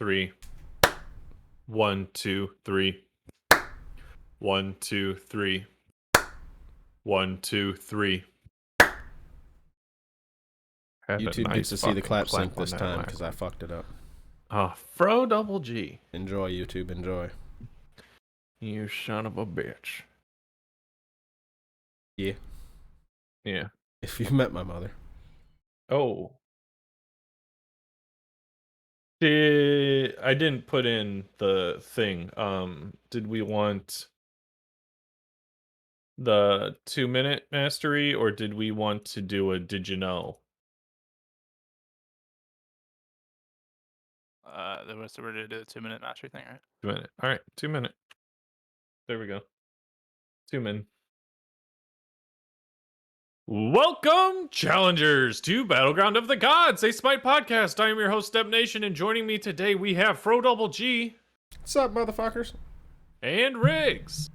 3. 1, 2, 3. 1, 2, 3. 1, 2, 3. YouTube gets to see the clap sync this time because I fucked it up. Oh, Fro double G. Enjoy, YouTube. Enjoy. You son of a bitch. Yeah. Yeah. If you met my mother. Oh. I didn't put in the thing. Did we want the 2-minute mastery, or did we want to do a did you know? There was we're to do the 2-minute mastery thing, right? 2-minute. All right, 2-minute. There we go. 2 min. Welcome, challengers, to Battleground of the Gods, a Smite podcast. I am your host, Step Nation, and joining me today we have Fro Double G. What's up, motherfuckers? And Riggs.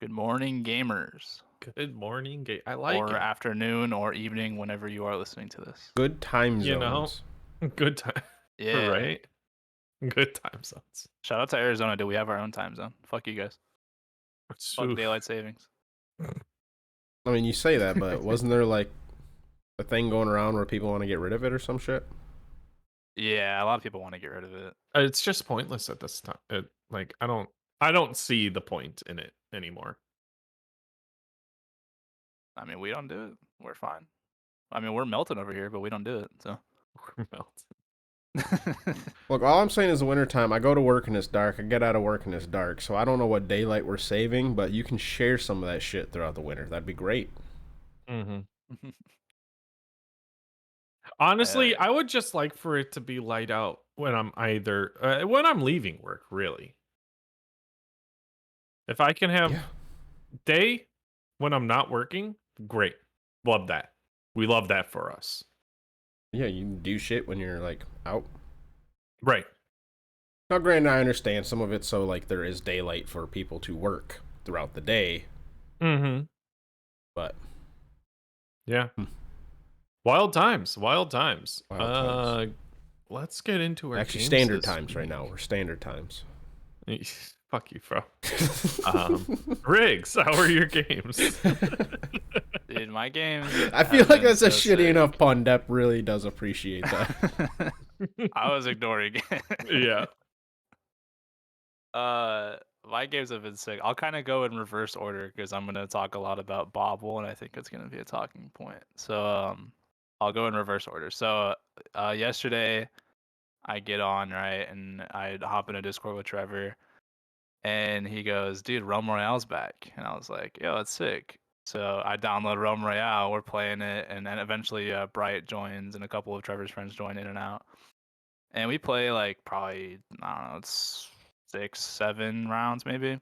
Good morning, gamers. Good morning, I like or it. afternoon or evening, whenever you are listening to this. Good time zones. You know, good time. Yeah. Right? Good time zones. Shout out to Arizona. Do we have our own time zone? Fuck you guys. Fuck Oof. daylight savings. I mean, you say that, but wasn't there like a thing going around where people want to get rid of it or some shit? Yeah, a lot of people want to get rid of it. It's just pointless at this time. I don't see the point in it anymore. I mean, we don't do it. We're fine. I mean, we're melting over here, but we don't do it. So. We're melting. Look, all I'm saying is the wintertime, I go to work and it's dark. I get out of work and it's dark. So I don't know what daylight we're saving, but you can share some of that shit throughout the winter. That'd be great. Mm-hmm. Honestly, I would just like for it to be light out when I'm when I'm leaving work, really. If I can have day when I'm not working, great. Love that. We love that for us. Yeah, you can do shit when you're like out. Right. Now, granted, I understand some of it, so like there is daylight for people to work throughout the day. Mm-hmm. But yeah. Wild times. Let's get into our actually games standard this times week. right now. We're standard times. Fuck you, bro. Riggs, how are your games? Dude, my games. I feel like that's a so shitty enough pun. Depp really does appreciate that. I was ignoring it. Yeah. My games have been sick. I'll kind of go in reverse order because I'm gonna talk a lot about Bauble, and I think it's gonna be a talking point. So I'll go in reverse order. So yesterday, I get on right, and I hop in a Discord with Trevor, and he goes, "Dude, Realm Royale's back," and I was like, "Yo, that's sick." So I download Realm Royale, we're playing it, and then eventually Bright joins, and a couple of Trevor's friends join in and out, and we play like probably I don't know, it's 6, 7 rounds maybe.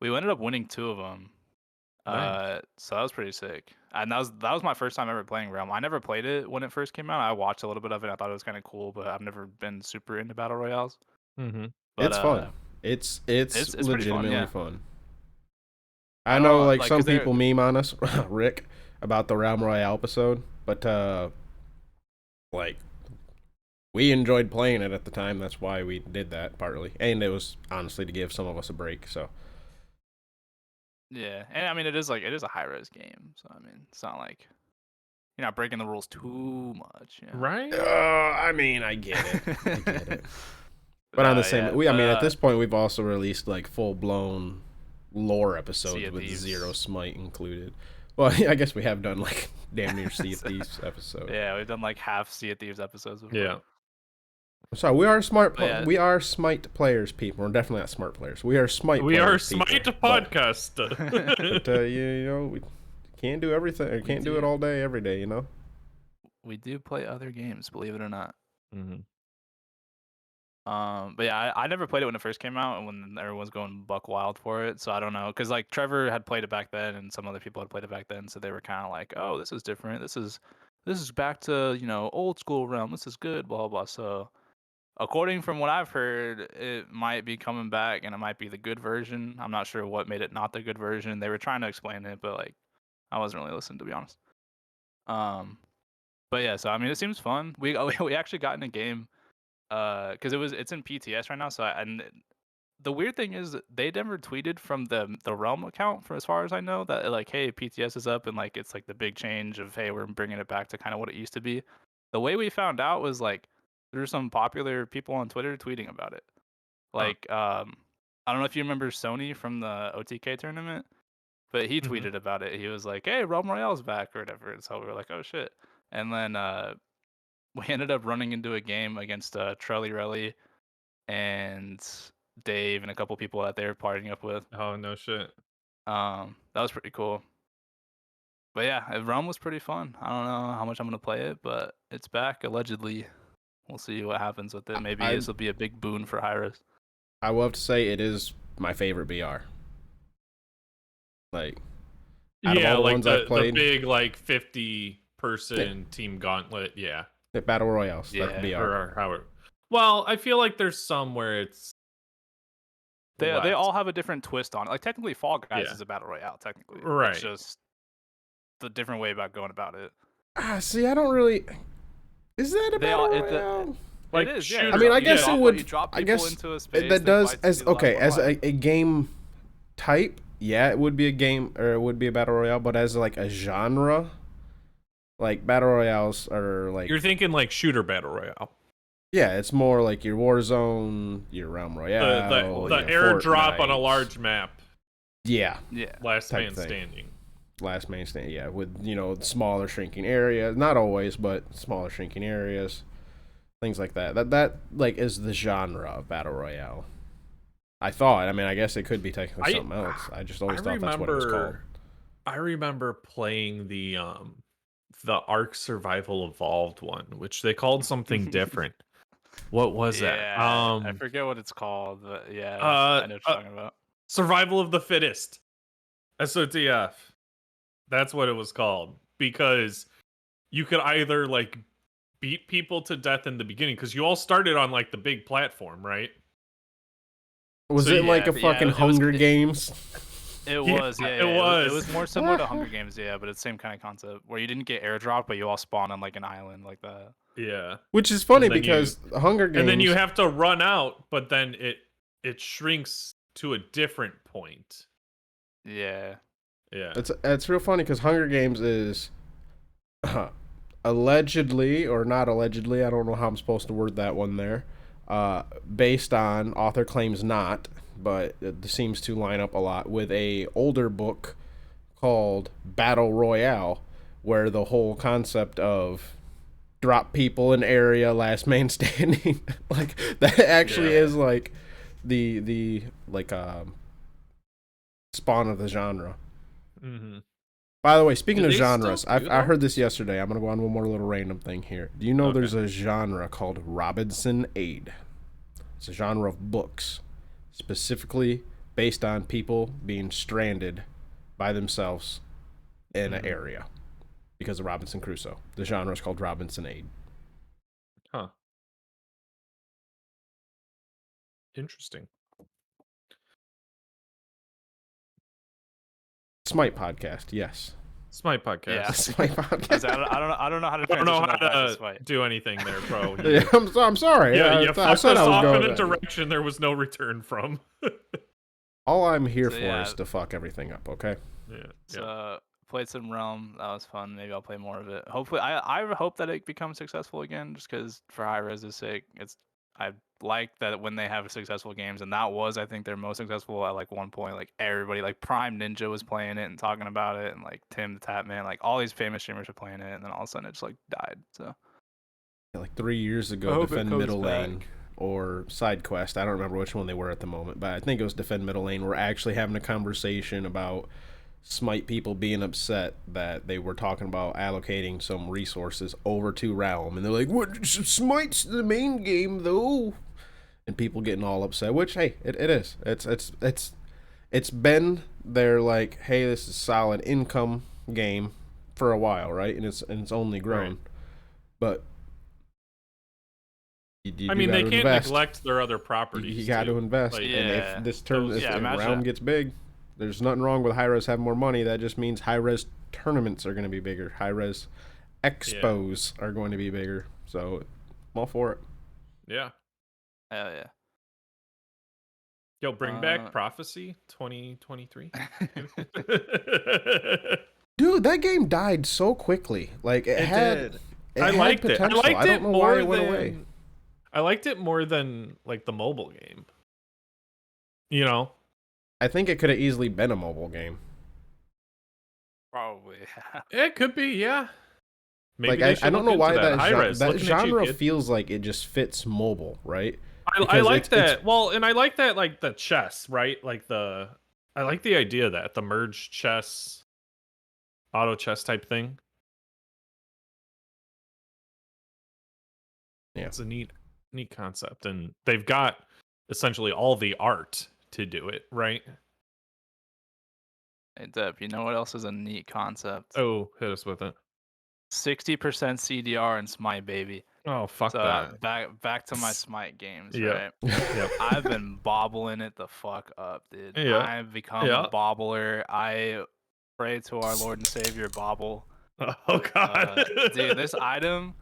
We ended up winning 2 of them. Nice. So that was pretty sick. And that was my first time ever playing Realm. I never played it when it first came out. I watched a little bit of it. I thought it was kind of cool, but I've never been super into battle royales. Mm-hmm. But, it's fun. It's legitimately fun. I know like some people meme on us, Rick, about the Realm Royale episode, but like we enjoyed playing it at the time. That's why we did that partly, and it was honestly to give some of us a break. So yeah, and I mean it is a high res game, so I mean it's not like you're not breaking the rules too much, you know? Right? I mean I get it. But on the same, I mean, at this point, we've also released like full-blown lore episodes with zero smite included. Well, I guess we have done like damn near Sea of Thieves episodes. Yeah, we've done like half Sea of Thieves episodes before. Yeah. So we are we are Smite players, people. We're definitely not smart players. We are Smite. We players, are Smite podcast. But you know, we can't do everything. Or can't do it all day, every day. You know. We do play other games, believe it or not. Mm-hmm. But yeah, I never played it when it first came out, and when everyone's going buck wild for it. So I don't know, because like Trevor had played it back then, and some other people had played it back then, so they were kind of like, "Oh, this is different. This is back to old school Realm. This is good." Blah blah blah. So according from what I've heard, it might be coming back, and it might be the good version. I'm not sure what made it not the good version. They were trying to explain it, but like I wasn't really listening, to be honest. But yeah, so I mean, it seems fun. We actually got in a game because it's in PTS right now. So and the weird thing is they never tweeted from the Realm account, for as far as I know, that like, hey, PTS is up and like it's like the big change of, hey, we're bringing it back to kind of what it used to be. The way we found out was like there were some popular people on Twitter tweeting about it. Like I don't know if you remember Sony from the OTK tournament, but he tweeted about it. He was like, hey, Realm Royale's back or whatever. And so we were like, oh shit. And then we ended up running into a game against Trelly Relly and Dave and a couple people that they were partying up with. Oh no shit. That was pretty cool. But yeah, Realm was pretty fun. I don't know how much I'm gonna play it, but it's back allegedly. We'll see what happens with it. Maybe this will be a big boon for Hyros. I will have to say it is my favorite BR. Like, yeah, like the big like 50-person team gauntlet. Yeah, the battle royales. Yeah, like BR. Well, I feel like there's some where it's they all have a different twist on it. Like technically, Fall Guys is a battle royale. Technically, right? It's just the different way about going about it. See, I don't really. Is that a battle royale? Like it is, yeah. I mean, I guess it would. You drop I guess into a space, that does as a game type. Yeah, it would be a game or it would be a battle royale, but as like a genre, like battle royales are like you're thinking like shooter battle royale. Yeah, it's more like your Warzone, your Realm Royale, the airdrop on a large map. Yeah. Last man standing. Last man standing. Yeah, with smaller shrinking areas. Not always, but smaller shrinking areas. Things like that. That like is the genre of battle royale. I thought. I mean, I guess it could be technically something else. I just always thought that's what it was called. I remember playing the Ark Survival Evolved one, which they called something different. What was that? I forget what it's called, but yeah, I know what you're talking about. Survival of the Fittest. SOTF. That's what it was called, because you could either like beat people to death in the beginning, because you all started on like the big platform, right? Was it like a fucking Hunger Games? It was, yeah. It was. It was more similar to Hunger Games, yeah, but it's the same kind of concept where you didn't get airdrop, but you all spawn on like an island like that. Yeah. Which is funny because Hunger Games. And then you have to run out, but then it shrinks to a different point. Yeah. Yeah. It's real funny because Hunger Games is allegedly or not allegedly, I don't know how I'm supposed to word that one there. Based on, author claims not, but it seems to line up a lot with a older book called Battle Royale, where the whole concept of drop people in area, last man standing, like that actually is like the spawn of the genre. Mm-hmm. By the way, speaking of genres, I heard this yesterday. I'm going to go on one more little random thing here. Do you know there's a genre called Robinson Aid? It's a genre of books, specifically based on people being stranded by themselves in an area because of Robinson Crusoe. The genre is called Robinson Aid. Huh. Interesting. Smite podcast, yes. Smite podcast. Yeah. Smite podcast. I don't know how to transition that back to Smite. Do anything there, bro. Yeah, I'm sorry. Yeah, you fucked us off in a that. direction there was no return from. All I'm here for is to fuck everything up, okay? Yeah. So played some Realm. That was fun. Maybe I'll play more of it. Hopefully, I hope that it becomes successful again, just because for Hi-Rez's sake, I like that when they have successful games, and that was, I think, their most successful at like one point. Like everybody, like Prime Ninja was playing it and talking about it, and like Tim the Tapman, like all these famous streamers were playing it, and then all of a sudden it just like died. So like 3 years ago, Defend Middle Lane or Side Quest, I don't remember which one they were at the moment, but I think it was Defend Middle Lane. We're actually having a conversation about Smite people being upset that they were talking about allocating some resources over to Realm, and they're like, "What? Smite's the main game, though." And people getting all upset, which hey, it is. It's been their like, hey, this is solid income game for a while, right? And it's only grown, right. But I mean, they can't neglect their other properties. You got to invest, like, and if this turn, if Realm gets big, there's nothing wrong with Hi-Rez having more money. That just means Hi-Rez tournaments are going to be bigger. Hi-Rez expos are going to be bigger. So I'm all for it. Yeah. Hell yeah. Yo, bring back Prophecy 2023. Dude, that game died so quickly. Like it had liked potential. It. I liked don't it know more why it went away. I liked it more than like the mobile game. You know? I think it could have easily been a mobile game. Probably. It could be, yeah. Maybe like I don't know why that genre you, feels like it just fits mobile, right? I like that. Well, and I like that, like the chess, right? Like I like the idea of that the merge chess, auto chess type thing. Yeah, it's a neat concept, and they've got essentially all the art to do it, right? Hey Deb, you know what else is a neat concept? Oh, hit us with it. 60% CDR in Smite, baby. Oh, fuck that. Back to my Smite games, Yep. right? Yep. I've been bobbling it the fuck up, dude. Yeah. I've become a bobbler. I pray to our Lord and Savior Bauble. Oh god. Dude, this item,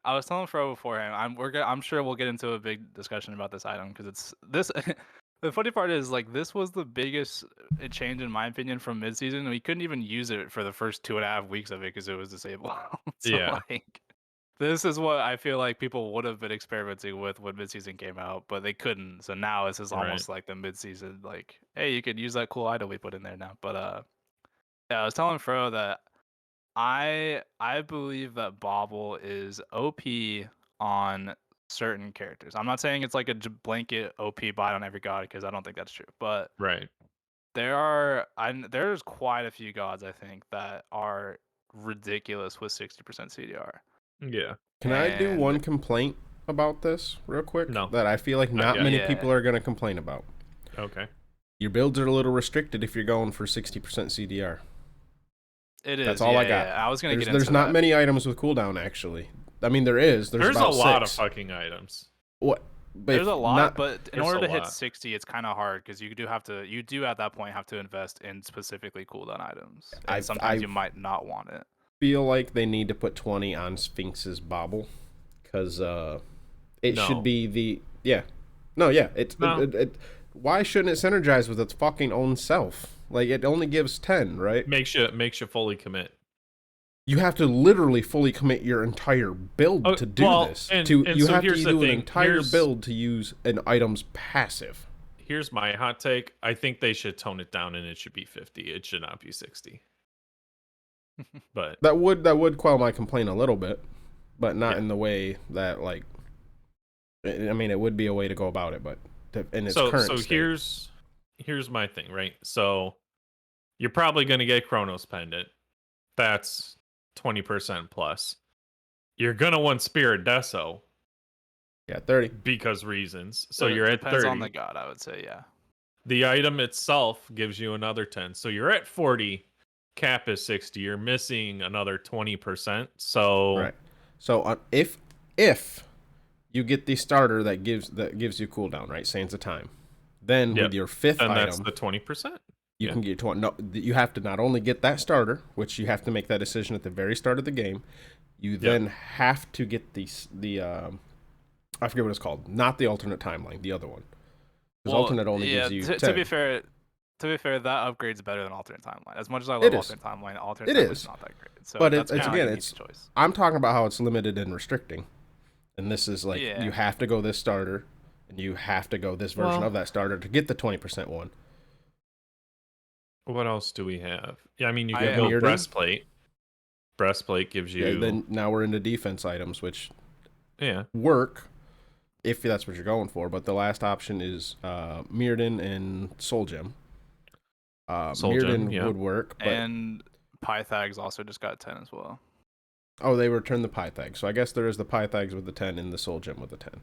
I was telling Fro beforehand. I'm sure we'll get into a big discussion about this item because it's this. The funny part is, like, this was the biggest change in my opinion from midseason. We couldn't even use it for the first 2.5 weeks of it because it was disabled. So, yeah. like, this is what I feel like people would have been experimenting with when midseason came out, but they couldn't. So now this is almost like the midseason, like, hey, you could use that cool item we put in there now. But yeah, I was telling Fro that I believe that Bauble is OP on certain characters. I'm not saying it's like a blanket OP bot on every god because I don't think that's true. But right. There's quite a few gods I think that are ridiculous with 60% CDR. Yeah. Can I do one complaint about this real quick? No. That I feel like not many people are going to complain about. Okay. Your builds are a little restricted if you're going for 60% CDR. It is. That's all I got. I was going to get into There's not many items with cooldown, actually. I mean, there is. There's a lot 6. of fucking items. What? There's a lot, but in order to hit 60, it's kind of hard because you do at that point have to invest in specifically cooldown items. And sometimes you might not want it. Feel like they need to put 20 on Sphinx's Bauble because it should be the why shouldn't it synergize with its fucking own self? Like, it only gives 10, right? Makes you fully commit. You have to literally fully commit your entire build to do this. You have to do an entire build to use an item's passive. Here's my hot take. I think they should tone it down and it should be 50. It should not be 60. But that would quell my complaint a little bit, but not in the way that, like, I mean, it would be a way to go about it, but in its current state. Here's my thing, right? So you're probably going to get Chronos Pendant. That's 20% plus. You're going to want Spirit Deso. Yeah, 30. Because reasons. So you're at 30. Depends on the god, I would say, yeah. The item itself gives you another 10. So you're at 40. Cap is 60. You're missing another 20%. So right. So if you get the starter that gives you cooldown, right? Sands of Time. Then with your 5th item, that's the 20%. You can get 20. No, you have to not only get that starter, which you have to make that decision at the very start of the game. You then have to get the I forget what it's called. Not the alternate timeline, the other one. Because alternate only gives you 10. To be fair, that upgrade's better than alternate timeline. As much as I love alternate timeline, alternate timeline is not that great. So but it's choice. I'm talking about how it's limited and restricting. And this is like you have to go this starter, and you have to go this version of that starter to get the 20% one. What else do we have? Yeah, I mean, you can go breastplate. Breastplate gives you. Yeah, then now we're into defense items, which work if that's what you're going for. But the last option is Mirrodin and Soul Gem. Mirrodin would work, and Pythags also just got 10 as well. Oh, they returned the Pythags. So I guess there is the Pythags with the 10 and the Soul Gem with the 10.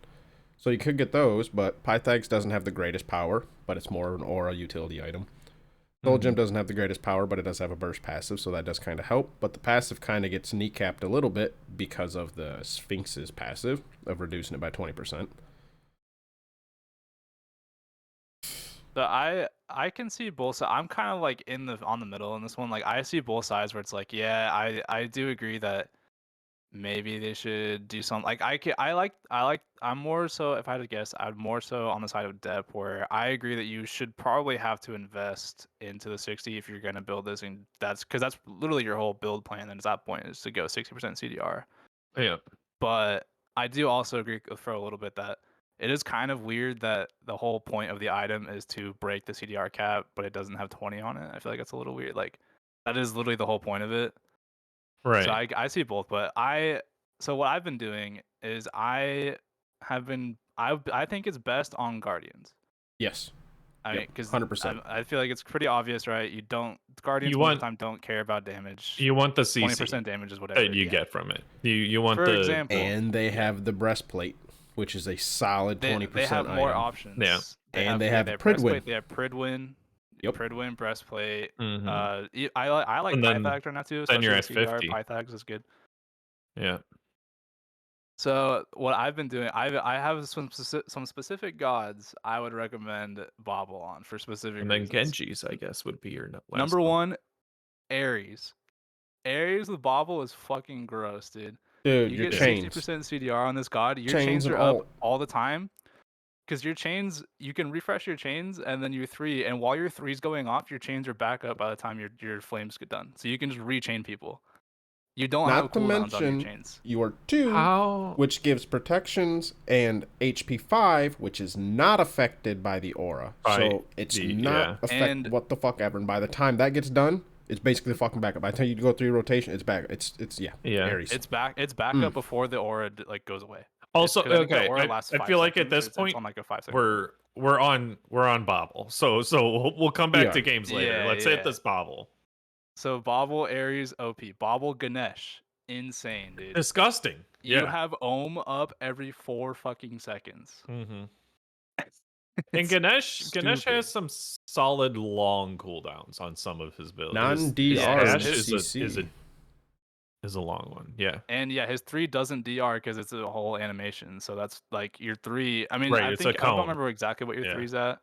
So you could get those, but Pythags doesn't have the greatest power, but it's more an aura utility item. Soul Gem doesn't have the greatest power, but it does have a burst passive, so that does kind of help. But the passive kind of gets kneecapped a little bit because of the Sphinx's passive of reducing it by 20%. But I can see both sides. I'm kind of like on the middle in this one. Like, I see both sides where it's like, yeah, I do agree that maybe they should do something like I'm more so, if I had to guess, I'd more so on the side of depth, where I agree that you should probably have to invest into the 60 if you're going to build this, and that's because that's literally your whole build plan. And at that point is to go 60% CDR. Yeah. But I do also agree for a little bit that it is kind of weird that the whole point of the item is to break the CDR cap, but it doesn't have 20 on it. I feel like that's a little weird. Like, that is literally the whole point of it. Right. So I see both, but so what I've been doing is I think it's best on Guardians. Yes. I mean, because 100%. I feel like it's pretty obvious, right? Guardians most of the time don't care about damage. You want the CC. 20% damage is whatever that you get from it. You want For example, and they have the breastplate, which is a solid 20%. They have more item. options. Yeah. They have Pridwin. They have Pridwin. Yep. Pridwin, breastplate. Mm-hmm. I like Pythags right now too. Then you're at CDR, 50. Pythags is good. Yeah. So what I've been doing, I have some specific gods I would recommend Bauble on for specific And then reasons. Genji's, I guess, would be your last Number one, Ares. Ares with Bauble is fucking gross, dude. Dude, you your get chains. 60% CDR on this god. Your Chains chains are and up all the time. Because your chains, you can refresh your chains and then your 3, and while your 3's going off, your chains are back up by the time your flames get done. So you can just rechain people. You don't have cooldowns on your chains. Your 2, which gives protections, and HP 5, which is not affected by the aura. So it's not affected what the fuck ever. And by the time that gets done, it's basically fucking back up. By the time you go through your rotation, it's back. It's Ares. It's back up before the aura goes away. Also, okay, I feel like at this point on like a 5 second we're on Bauble, so we'll come back to games later. Let's hit this Bauble. So Bauble, Ares, OP. Bauble, Ganesh, insane, dude. Disgusting. You have Ohm up every 4 fucking seconds. Mm-hmm. And Ganesh has some solid long cooldowns on some of his builds. Non-DR is a long one, yeah. And his 3 doesn't DR because it's a whole animation. So that's like your 3. I mean, I don't remember exactly what your 3's at.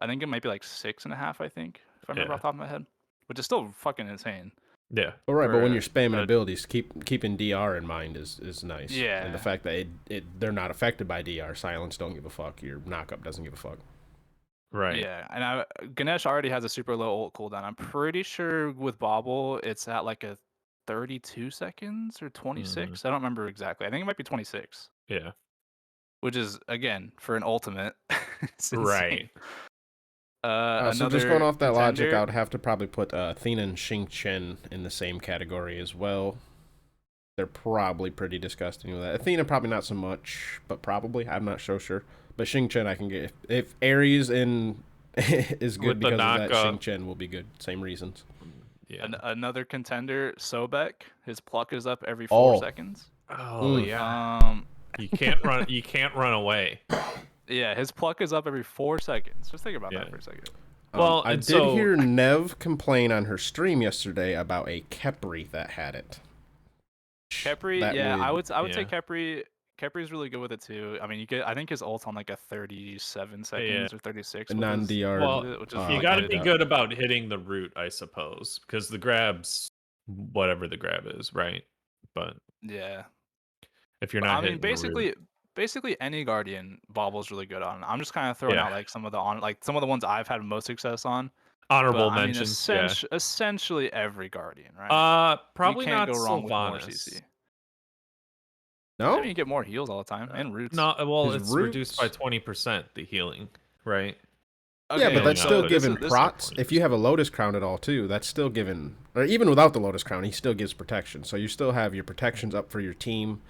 I think it might be like 6.5. I think, if I remember off the top of my head, which is still fucking insane. Yeah. All right, but when you're spamming abilities, keeping DR in mind is nice. Yeah. And the fact that they're not affected by DR, silence don't give a fuck. Your knockup doesn't give a fuck. Right. Yeah, and Ganesh already has a super low ult cooldown. I'm pretty sure with Bauble, it's at like a 32 seconds or 26. I don't remember exactly. I think it might be 26. Yeah. Which is, again, for an ultimate. Right. So just going off that logic, I would have to probably put Athena and Xing Chen in the same category as well. They're probably pretty disgusting with that. Athena probably not so much, but probably. I'm not so sure. But Xing Chen I can get. If Ares is good because of that, Xing Chen will be good. Same reasons. Yeah. Another contender, Sobek. His pluck is up every 4 seconds. Oh yeah. You can't run. You can't run away. Yeah, his pluck is up every 4 seconds. Just think about that for a second. Well, I did hear Nev complain on her stream yesterday about a Khepri that had it. Khepri, I would say Khepri. Khepri's really good with it too. I mean, I think his ult's on like a 37 seconds or 36. Non-DR. Well, you got to be good about hitting the root, I suppose, because the grab's whatever the grab is, right? But yeah, if you're not, hitting basically any Guardian Bauble's really good on. I'm just kind of throwing out like some of the ones I've had most success on. Honorable mentions. Essentially every Guardian, right? Probably you can't not go wrong Sylvanas. with more CC. No, I mean, you get more heals all the time and roots. No, well, it's reduced by 20% the healing, right? Okay, yeah, but that's still giving prots. If you have a Lotus Crown at all too, that's still giving. Or even without the Lotus Crown, he still gives protection. So you still have your protections up for your team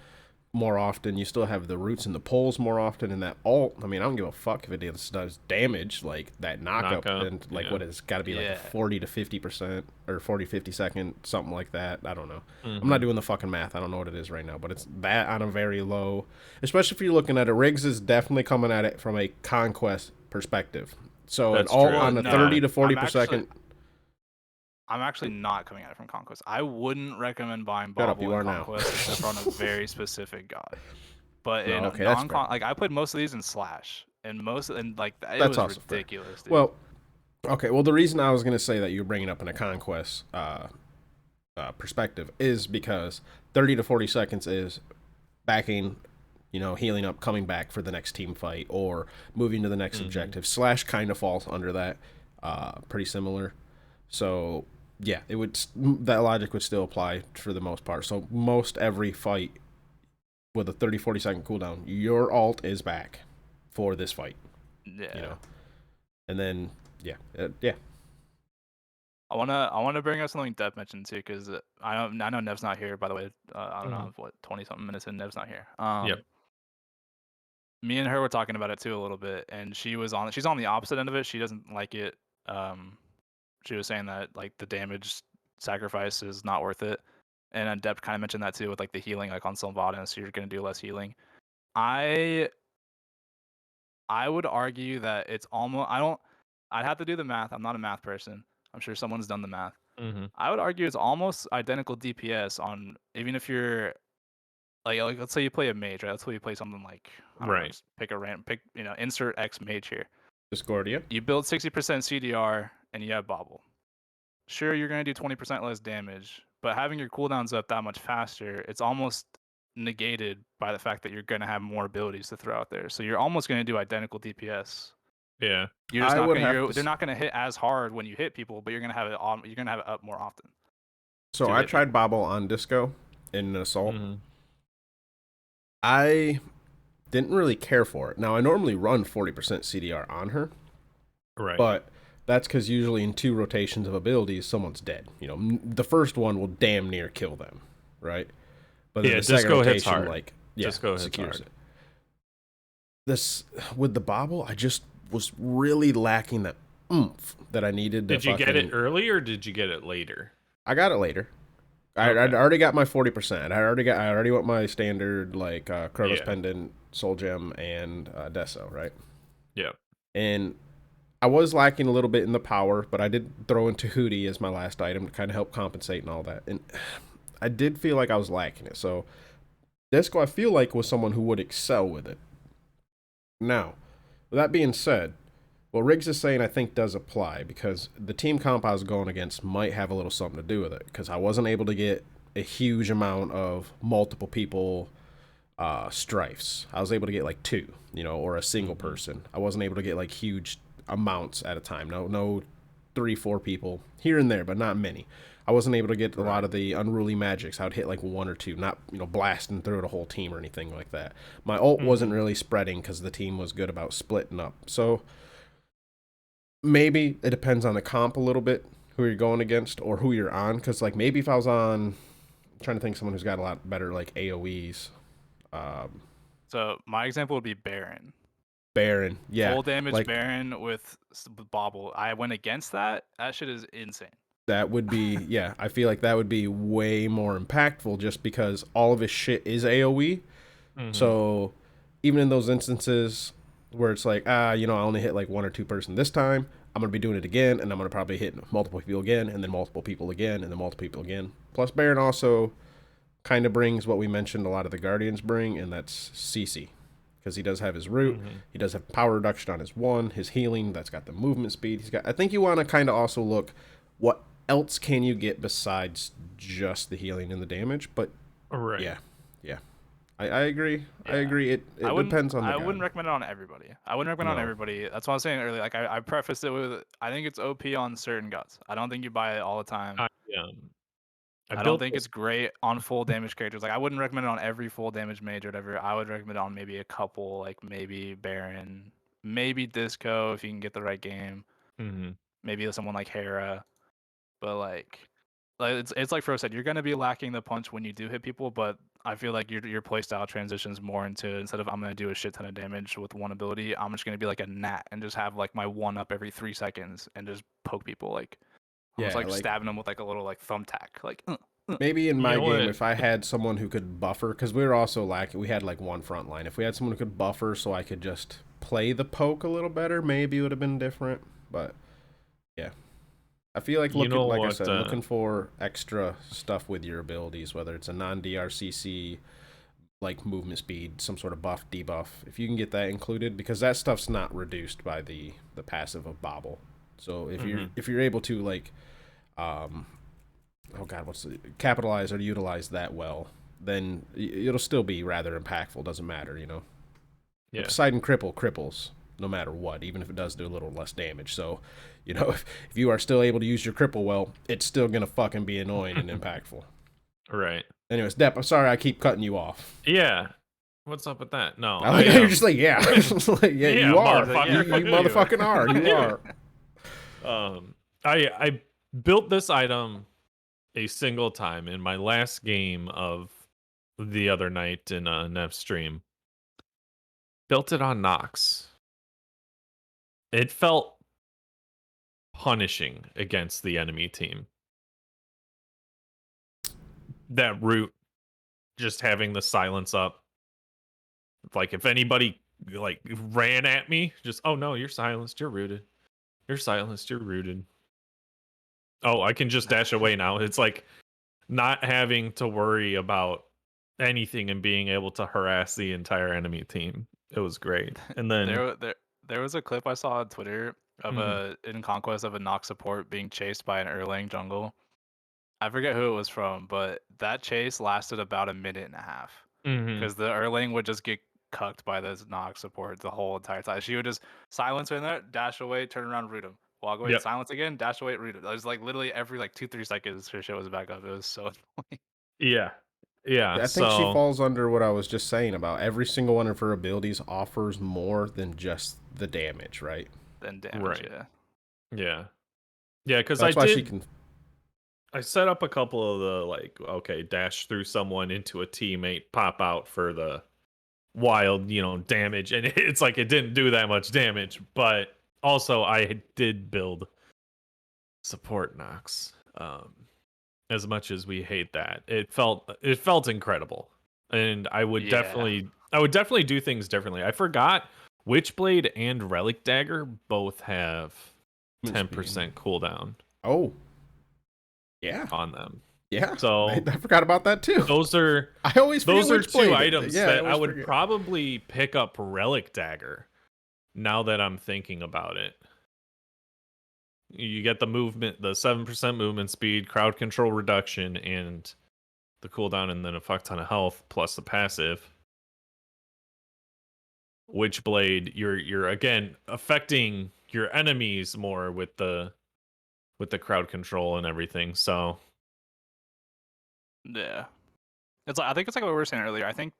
more often. You still have the roots and the pulls more often. And that ult, I mean, I don't give a fuck if it does damage, like that knockup and like what it's got to be like 40 to 50% or 40-50 second, something like that. I don't know. I'm not doing the fucking math. I don't know what it is right now, but it's that on a very low, especially if you're looking at it. Riggs is definitely coming at it from a conquest perspective. So an ult on a 30 to 40%. I'm actually not coming at it from Conquest. I wouldn't recommend buying Bauble in Conquest except for on a very specific god. But in like I played most of these in Slash, and like it was also ridiculous. Dude. Well, okay. Well, the reason I was gonna say that you're bringing up in a Conquest perspective is because 30 to 40 seconds is backing, healing up, coming back for the next team fight, or moving to the next objective. Slash kind of falls under that, pretty similar. So yeah, that logic would still apply for the most part. So most every fight with a 30, 40 second cooldown, your ult is back for this fight. Yeah. And then yeah. I wanna bring up something Dev mentioned too, because I know Nev's not here. By the way, I don't know what 20-something minutes in, Nev's not here. Yep. Me and her were talking about it too a little bit, and she's on the opposite end of it. She doesn't like it. She was saying that like the damage sacrifice is not worth it, and Deb kind of mentioned that too with like the healing, like on Sylvanas, so you're gonna do less healing. I would argue that it's almost I'd have to do the math. I'm not a math person. I'm sure someone's done the math. I would argue it's almost identical DPS on, even if you're like let's say you play a mage, right? Let's say you play something like I don't know, just insert X mage here. Discordia. You build 60% CDR and you have Bauble. Sure, you're gonna do 20% less damage, but having your cooldowns up that much faster, it's almost negated by the fact that you're gonna have more abilities to throw out there. So you're almost gonna do identical DPS. Yeah. You're just not gonna, they're not gonna hit as hard when you hit people, but you're gonna have it on. You're gonna have it up more often. So I tried Bauble on Disco in an assault. I didn't really care for it. Now I normally run 40% CDR on her, right? But that's because usually in 2 rotations of abilities, someone's dead. The first one will damn near kill them, right? But then the second Disco rotation, hits hard. like Disco secures it. This with the Bauble, I just was really lacking that oomph that I needed. Did you get it early or did you get it later? I got it later. I'd already got my 40%. I already went my standard like Kronos Pendant, Soul Gem, and Deso, right? Yeah. And I was lacking a little bit in the power, but I did throw in Tahuti as my last item to kind of help compensate and all that. And I did feel like I was lacking it. So Disco, I feel like, was someone who would excel with it. Now, with that being said, what Riggs is saying I think does apply, because the team comp I was going against might have a little something to do with it, because I wasn't able to get a huge amount of multiple people strifes. I was able to get like 2, or a single person. I wasn't able to get like huge amounts at a time. No 3-4 people here and there, but not many. I wasn't able to get a lot of the unruly magics. I would hit like 1 or 2, not blasting through the whole team or anything like that. My ult wasn't really spreading because the team was good about splitting up. So maybe it depends on the comp a little bit, who you're going against or who you're on. Because like maybe if I was on, I'm trying to think of someone who's got a lot better like AOE's. So my example would be Baron. Baron, yeah, full damage Baron with Bauble. I went against that. That shit is insane. That would be, yeah, I feel like that would be way more impactful just because all of his shit is AoE. So even in those instances where it's like, I only hit like 1 or 2 person this time, I'm going to be doing it again, and I'm going to probably hit multiple people again, and then multiple people again, and then multiple people again. Plus Baron also kind of brings what we mentioned a lot of the Guardians bring, and that's CC. Because he does have his root, he does have power reduction on his 1, his healing, that's got the movement speed. I think you want to kind of also look what else can you get besides just the healing and the damage, but yeah. I agree. Yeah. I agree. It depends on the guy. Wouldn't recommend it on everybody. I wouldn't recommend it on everybody. That's what I was saying earlier. Like I prefaced it with, I think it's OP on certain gods. I don't think you buy it all the time. I don't think it's great on full damage characters. Like I wouldn't recommend it on every full damage mage or whatever. I would recommend it on maybe a couple, like maybe Baron, maybe Disco if you can get the right game. Maybe someone like Hera. But like it's like Fro said, you're gonna be lacking the punch when you do hit people, but I feel like your playstyle transitions more into, instead of I'm gonna do a shit ton of damage with 1 ability, I'm just gonna be like a gnat and just have like my 1 up every 3 seconds and just poke people like almost like stabbing them with like a little like thumbtack. Like maybe in my game, if I had someone who could buffer, because we were also lacking, we had like 1 front line. If we had someone who could buffer so I could just play the poke a little better, maybe it would have been different. But yeah. I feel like looking for extra stuff with your abilities, whether it's a non-DRCC, like movement speed, some sort of buff, debuff. If you can get that included, because that stuff's not reduced by the passive of Bauble. So if you're able to like oh god, capitalize or utilize that well, then it'll still be rather impactful. Doesn't matter, you know. Yeah. Poseidon cripples no matter what, even if it does do a little less damage. So, you know, if you are still able to use your cripple well, it's still gonna fucking be annoying and impactful. Right. Anyways, Depp, I'm sorry I keep cutting you off. Yeah. What's up with that? No, you're just like, yeah, like, yeah, you are. Motherfucker. You motherfucking are. You are. I built this item a single time in my last game of the other night in a Nev stream. Built it on Nox. It felt punishing against the enemy team. That root, just having the silence up. Like if anybody like ran at me, just oh no, you're silenced, you're rooted. You're silenced, you're rooted. Oh, I can just dash away now. It's like not having to worry about anything and being able to harass the entire enemy team. It was great. And then there was a clip I saw on Twitter of in Conquest of a Nox support being chased by an Erlang jungle. I forget who it was from, but that chase lasted about a minute and a half because the Erlang would just get cucked by this Nox support the whole entire time. She would just silence her in there, dash away, turn around, root him. Walk away, silence again, dash away, root him. It was like literally every like 2-3 seconds her shit was back up. It was so annoying. Yeah. I think she falls under what I was just saying about every single one of her abilities offers more than just the damage, right? Than damage, yeah. Yeah, because I set up a couple of the like, okay, dash through someone into a teammate, pop out for the wild, damage, and it's like it didn't do that much damage, but also I did build support Nox. As much as we hate that, it felt incredible, and I would definitely do things differently. I forgot Witchblade and Relic Dagger both have 10% cooldown. Oh, yeah, on them. Yeah, so I forgot about that too. Those are two items that I would probably pick up Relic Dagger. Now that I'm thinking about it. You get the movement, the 7% movement speed, crowd control reduction, and the cooldown, and then a fuck ton of health plus the passive. Witchblade, you're again affecting your enemies more with the crowd control and everything. So yeah, it's like I think it's like what we were saying earlier. I think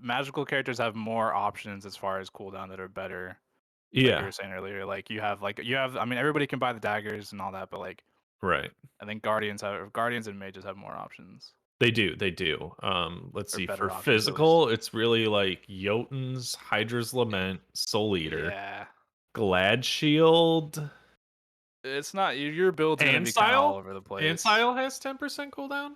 magical characters have more options as far as cooldown that are better. Yeah, like you were saying earlier, you have. I mean, everybody can buy the daggers and all that, but right. I think Guardians and Mages have more options. They do. Let's see. For physical, it's really like Jotun's, Hydra's Lament, Soul Eater, Glad Shield. It's not your build's gonna be kind of all over the place. Ansile has 10% cooldown.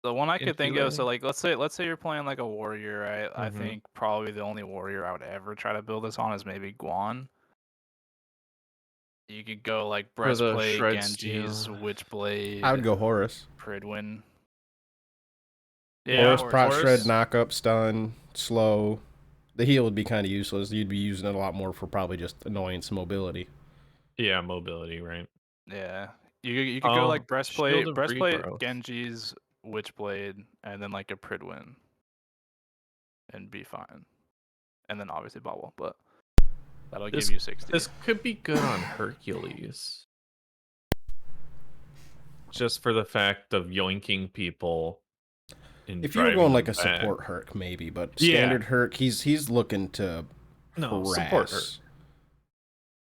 The one I could think of, so let's say you're playing like a warrior, right? I think probably the only warrior I would ever try to build this on is maybe Guan. You could go like Breastplate, Genji's, Witchblade. I would go Horus. Pridwin. Yeah, Horus, Prot Shred, knock up, stun, slow. The heal would be kind of useless. You'd be using it a lot more for probably just annoyance and mobility. Yeah, mobility, right? Yeah. You could go like Breastplate, Genji's, Witchblade, and then like a Pridwin. And be fine. And then obviously Bauble, but that'll give you 60. This could be good on Hercules. Just for the fact of yoinking people. If you were going like a support Herc, maybe, but standard Herc, he's looking to support Herc.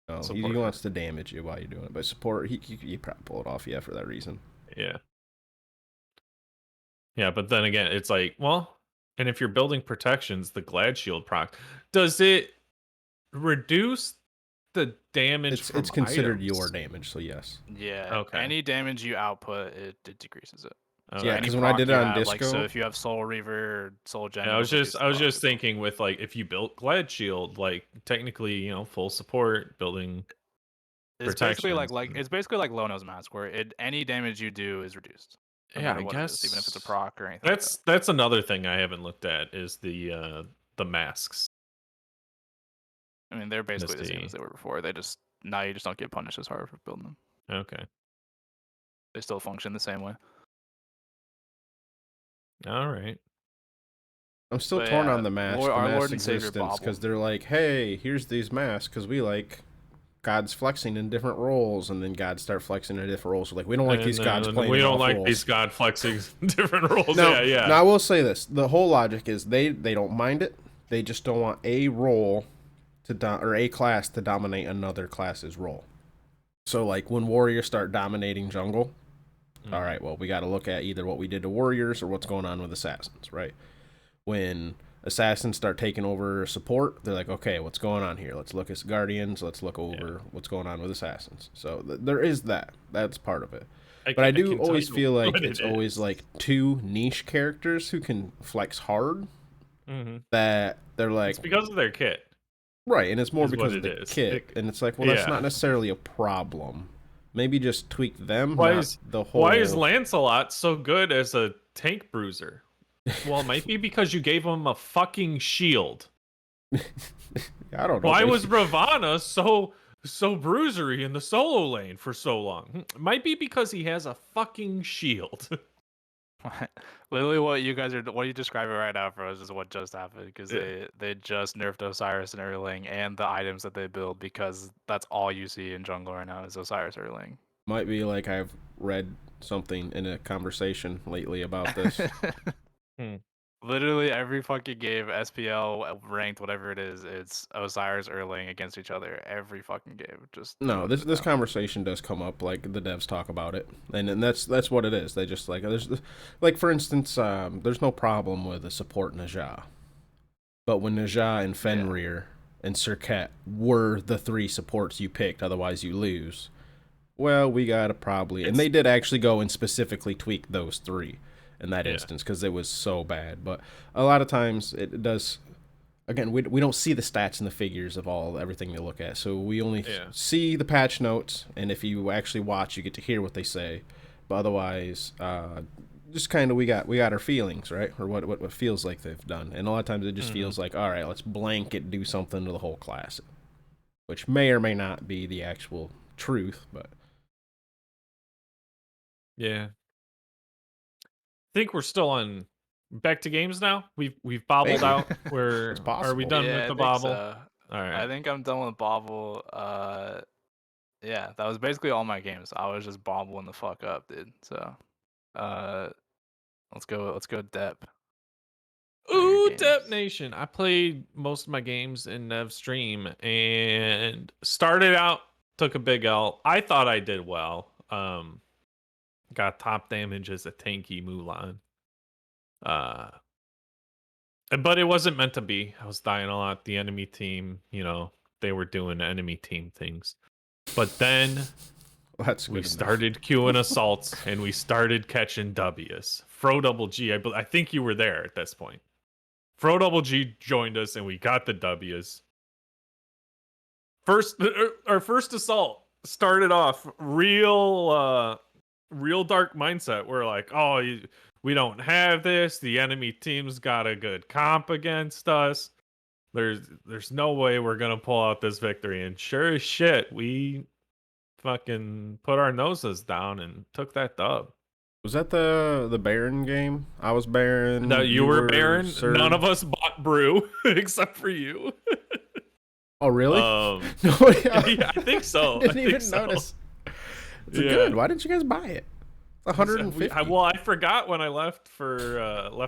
No, he wants to damage you while you're doing it, but support, he probably pull it off, for that reason. Yeah. Yeah, but then again, it's like, well, and if you're building protections, the Glad Shield proc, does it reduce the damage? It's considered your damage, so yes. Yeah. Okay. Any damage you output, it decreases it. Okay. Yeah, because when I did it on Disco, so if you have Soul Reaver or Soul Gen, I was just thinking with like if you built Glad Shield, like technically, full support building. It's basically it's basically like Lono's Mask, where any damage you do is reduced. Yeah, I guess even if it's a proc or anything. That's another thing I haven't looked at is the masks. I mean, they're basically the same as they were before. Now you just don't get punished as hard for building them. Okay. They still function the same way. All right. I'm still torn on the mask, our mask Lord and Savior existence, because Bauble. they're like, hey, here's these masks, because we like gods flexing in different roles, and then gods start flexing in different roles. So like, we don't like these gods playing we in don't off like roles. these god flexing different roles. Now, Yeah. Now I will say this: the whole logic is they don't mind it. They just don't want a role or a class to dominate another class's role. So like when warriors start dominating jungle, all right, well we got to look at either what we did to warriors or what's going on with assassins, right? When assassins start taking over support, they're like, okay, what's going on here? Let's look at guardians. Let's look over what's going on with assassins. So there is that. That's part of it. But I do always feel like it's always like two niche characters who can flex hard. That they're like, it's because of their kit, right? And it's more because of the kit. And it's like, well, that's not necessarily a problem. Maybe just tweak them. Why is Lancelot so good as a tank bruiser? Well, it might be because you gave him a fucking shield. I don't know. Why was Ravana so bruisery in the solo lane for so long? It might be because he has a fucking shield. Literally, what you describing right now for us is what just happened, because they just nerfed Osiris and Erling and the items that they build, because that's all you see in jungle right now is Osiris Erling. Might be like I've read something in a conversation lately about this. Literally every fucking game, SPL, ranked, whatever it is, it's Osiris Erling against each other. Every fucking game. Just no, this conversation does come up. Like the devs talk about it, and that's what it is. They just like like for instance, there's no problem with a support Najah, but when Najah and Fenrir and Serket were the three supports you picked, otherwise you lose. Well, we gotta probably, and they did actually go and specifically tweak those three in that instance because it was so bad. But a lot of times it does. Again, we don't see the stats and the figures of everything you look at, so we only see the patch notes. And if you actually watch, you get to hear what they say. But otherwise, just kind of we got our feelings, right, or what feels like they've done. And a lot of times it just feels like, all right, let's blanket do something to the whole class, which may or may not be the actual truth, but. Yeah. I think we're still on back to games now. We've bobbled out. Are we done with the bobble? So. All right. I think I'm done with bobble. Yeah, that was basically all my games. I was just bobbling the fuck up, dude. So let's go Dep. Ooh, Dep Nation. I played most of my games in Nev stream and started out, took a big L. I thought I did well. Got top damage as a tanky Mulan. But it wasn't meant to be. I was dying a lot. The enemy team, they were doing enemy team things. But then we started queuing assaults and we started catching W's. Fro Double G, I think you were there at this point. Fro Double G joined us and we got the W's. Our first assault started off real dark mindset. We're like, oh, we don't have this. The enemy team's got a good comp against us. There's no way we're gonna pull out this victory. And sure as shit, we fucking put our noses down and took that dub. Was that the Baron game? I was Baron. No, you were Baron. Surge. None of us bought Brew except for you. Oh really? Yeah, I think so. I didn't even notice. It's good. Why didn't you guys buy it? 150. I forgot when I left for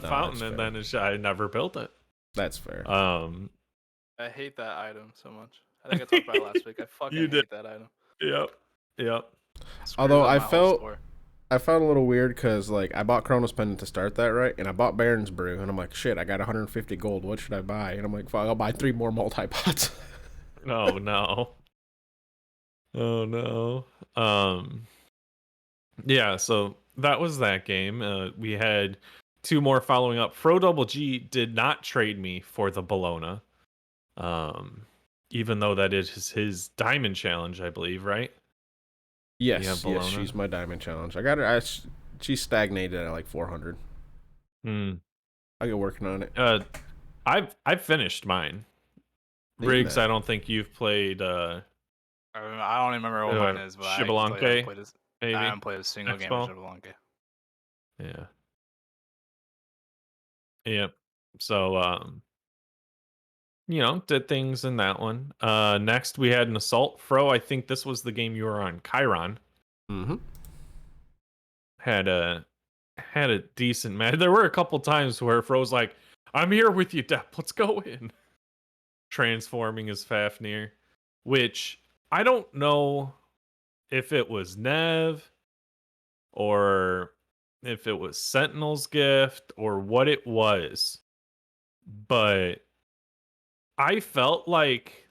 Fountain, and then I never built it. That's fair. I hate that item so much. I think I talked about it last week. I fucking hate that item. Yep. Although I felt a little weird because like I bought Chronos Pendant to start that, right? And I bought Baron's Brew, and I'm like, shit, I got 150 gold. What should I buy? And I'm like, fuck, I'll buy 3 more multi-pots. Oh no. Oh no. Yeah, so that was that game. We had 2 more following up. Fro Double G did not trade me for the Bologna. Even though that is his diamond challenge, I believe, right? Yes, she's my diamond challenge. I got her. She stagnated at like 400. I get working on it. I've finished mine. Riggs, I don't think you've played I don't even remember what mine is, but I can tell you I haven't played a single game of Xbalanque. Yeah. Yep. So, did things in that one. Next we had an Assault. Fro, I think this was the game you were on, Chiron. Mm-hmm. Had a decent match. There were a couple times where Fro's like, I'm here with you, Depp. Let's go in. Transforming as Fafnir, which I don't know if it was Nev or if it was Sentinel's gift or what it was, but I felt like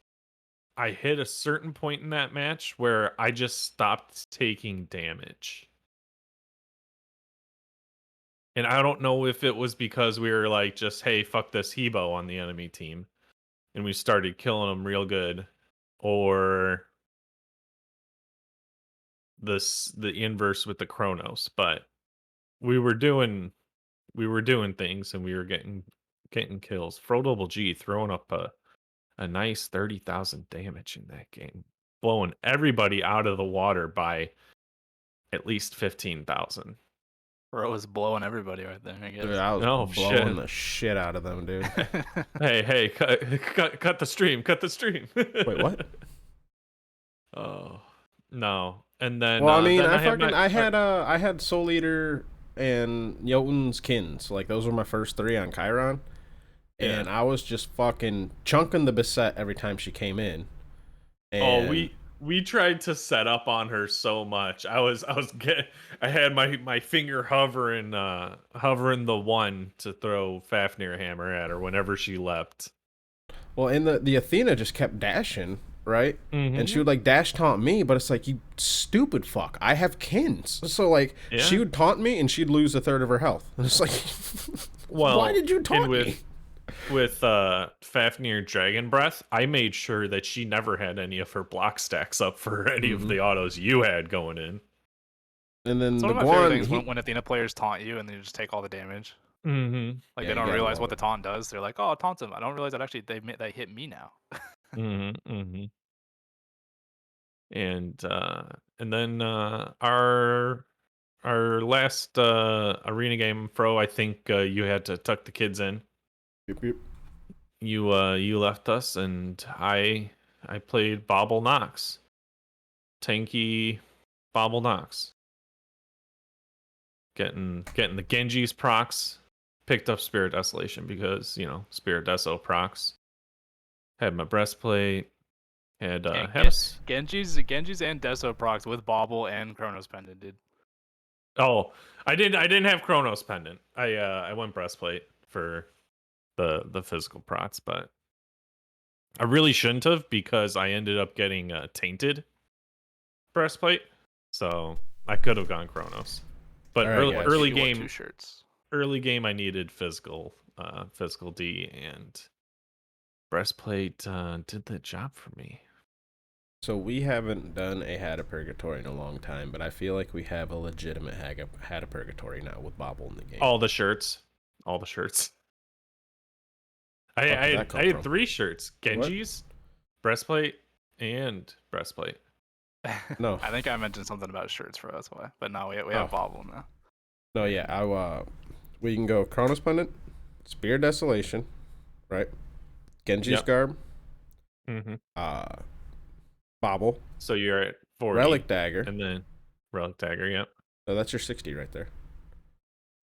I hit a certain point in that match where I just stopped taking damage. And I don't know if it was because we were like, just, hey, fuck this Hebo on the enemy team. And we started killing them real good. Or the inverse with the Chronos. But we were doing things and we were getting kills. Bauble Bois throwing up a nice 30,000 damage in that game. Blowing everybody out of the water by at least 15,000. Bro was blowing everybody right there, I guess. Dude, I was blowing the shit out of them, dude. hey, cut the stream. Cut the stream. Wait, what? Oh, no. And then well, I mean, then I had Soul Eater and Jotun's Kins. Like, those were my first 3 on Chiron. And I was just fucking chunking the Beset every time she came in. And we tried to set up on her so much. I had my finger hovering the one to throw Fafnir hammer at her whenever she leapt. Well, and the Athena just kept dashing, right? Mm-hmm. And she would like dash taunt me, but it's like, you stupid fuck, I have Kins. So like she would taunt me and she'd lose 1/3 of her health. And it's like, well, why did you taunt me? With Fafnir Dragon Breath, I made sure that she never had any of her block stacks up for any of the autos you had going in. And then it's one of my favorite things when Athena players taunt you and they just take all the damage. Mm-hmm. Like they don't realize what the taunt does. They're like, "Oh, it taunts him." I don't realize that actually they hit me now. Mm-hmm. Mm-hmm. And then our last arena game, Fro, I think you had to tuck the kids in. Yep. You left us, and I played Bauble Nox. Tanky Bauble Nox. Getting the Genji's procs. Picked up Spirit Desolation because, Spirit Deso procs. Had my breastplate. Had Genji's and Deso procs with Bauble and Chronos Pendant, dude. Oh, I didn't have Chronos Pendant. I went breastplate for the physical procs, but I really shouldn't have because I ended up getting tainted breastplate. So I could have gone Chronos. But early game 2 shirts. Early game I needed physical D, and breastplate did the job for me. So we haven't done a Hat of Purgatory in a long time, but I feel like we have a legitimate Hat of Purgatory now with Bauble in the game. All the shirts. I had 3 shirts. Genji's, breastplate, and breastplate. No. I think I mentioned something about shirts for that's why. But no, we have Bauble now. No, yeah. We can go Chronos Pendant, Spear Desolation, right? Genji's Garb. Mm-hmm. Bauble. So you're at 40. Relic Dagger. And then Relic Dagger, yep. So that's your 60 right there.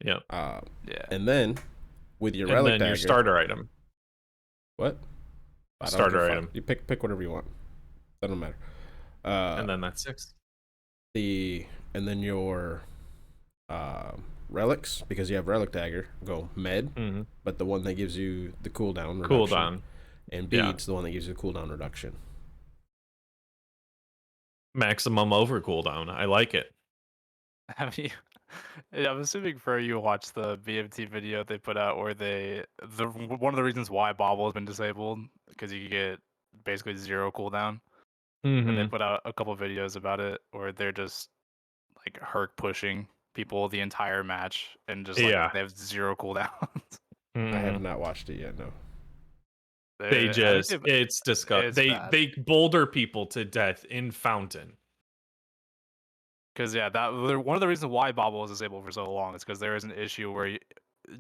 Yep. Yeah. And then with your Relic Dagger. Your starter item. What? Starter item. You pick whatever you want. Doesn't matter. And then that's 6. And then your relics, because you have Relic Dagger, go Med, but the one that gives you the cooldown reduction. And Beads, the one that gives you the cooldown reduction. Maximum over cooldown. I like it. Have you? I'm assuming for you watched the BMT video they put out where one of the reasons why Bauble has been disabled because you get basically 0 cooldown. And they put out a couple videos about it where they're just like herc pushing people the entire match and just they have 0 cooldowns. I have not watched it yet. No. It's disgusting. They boulder people to death in Fountain. Because one of the reasons why Bauble was disabled for so long is because there was an issue where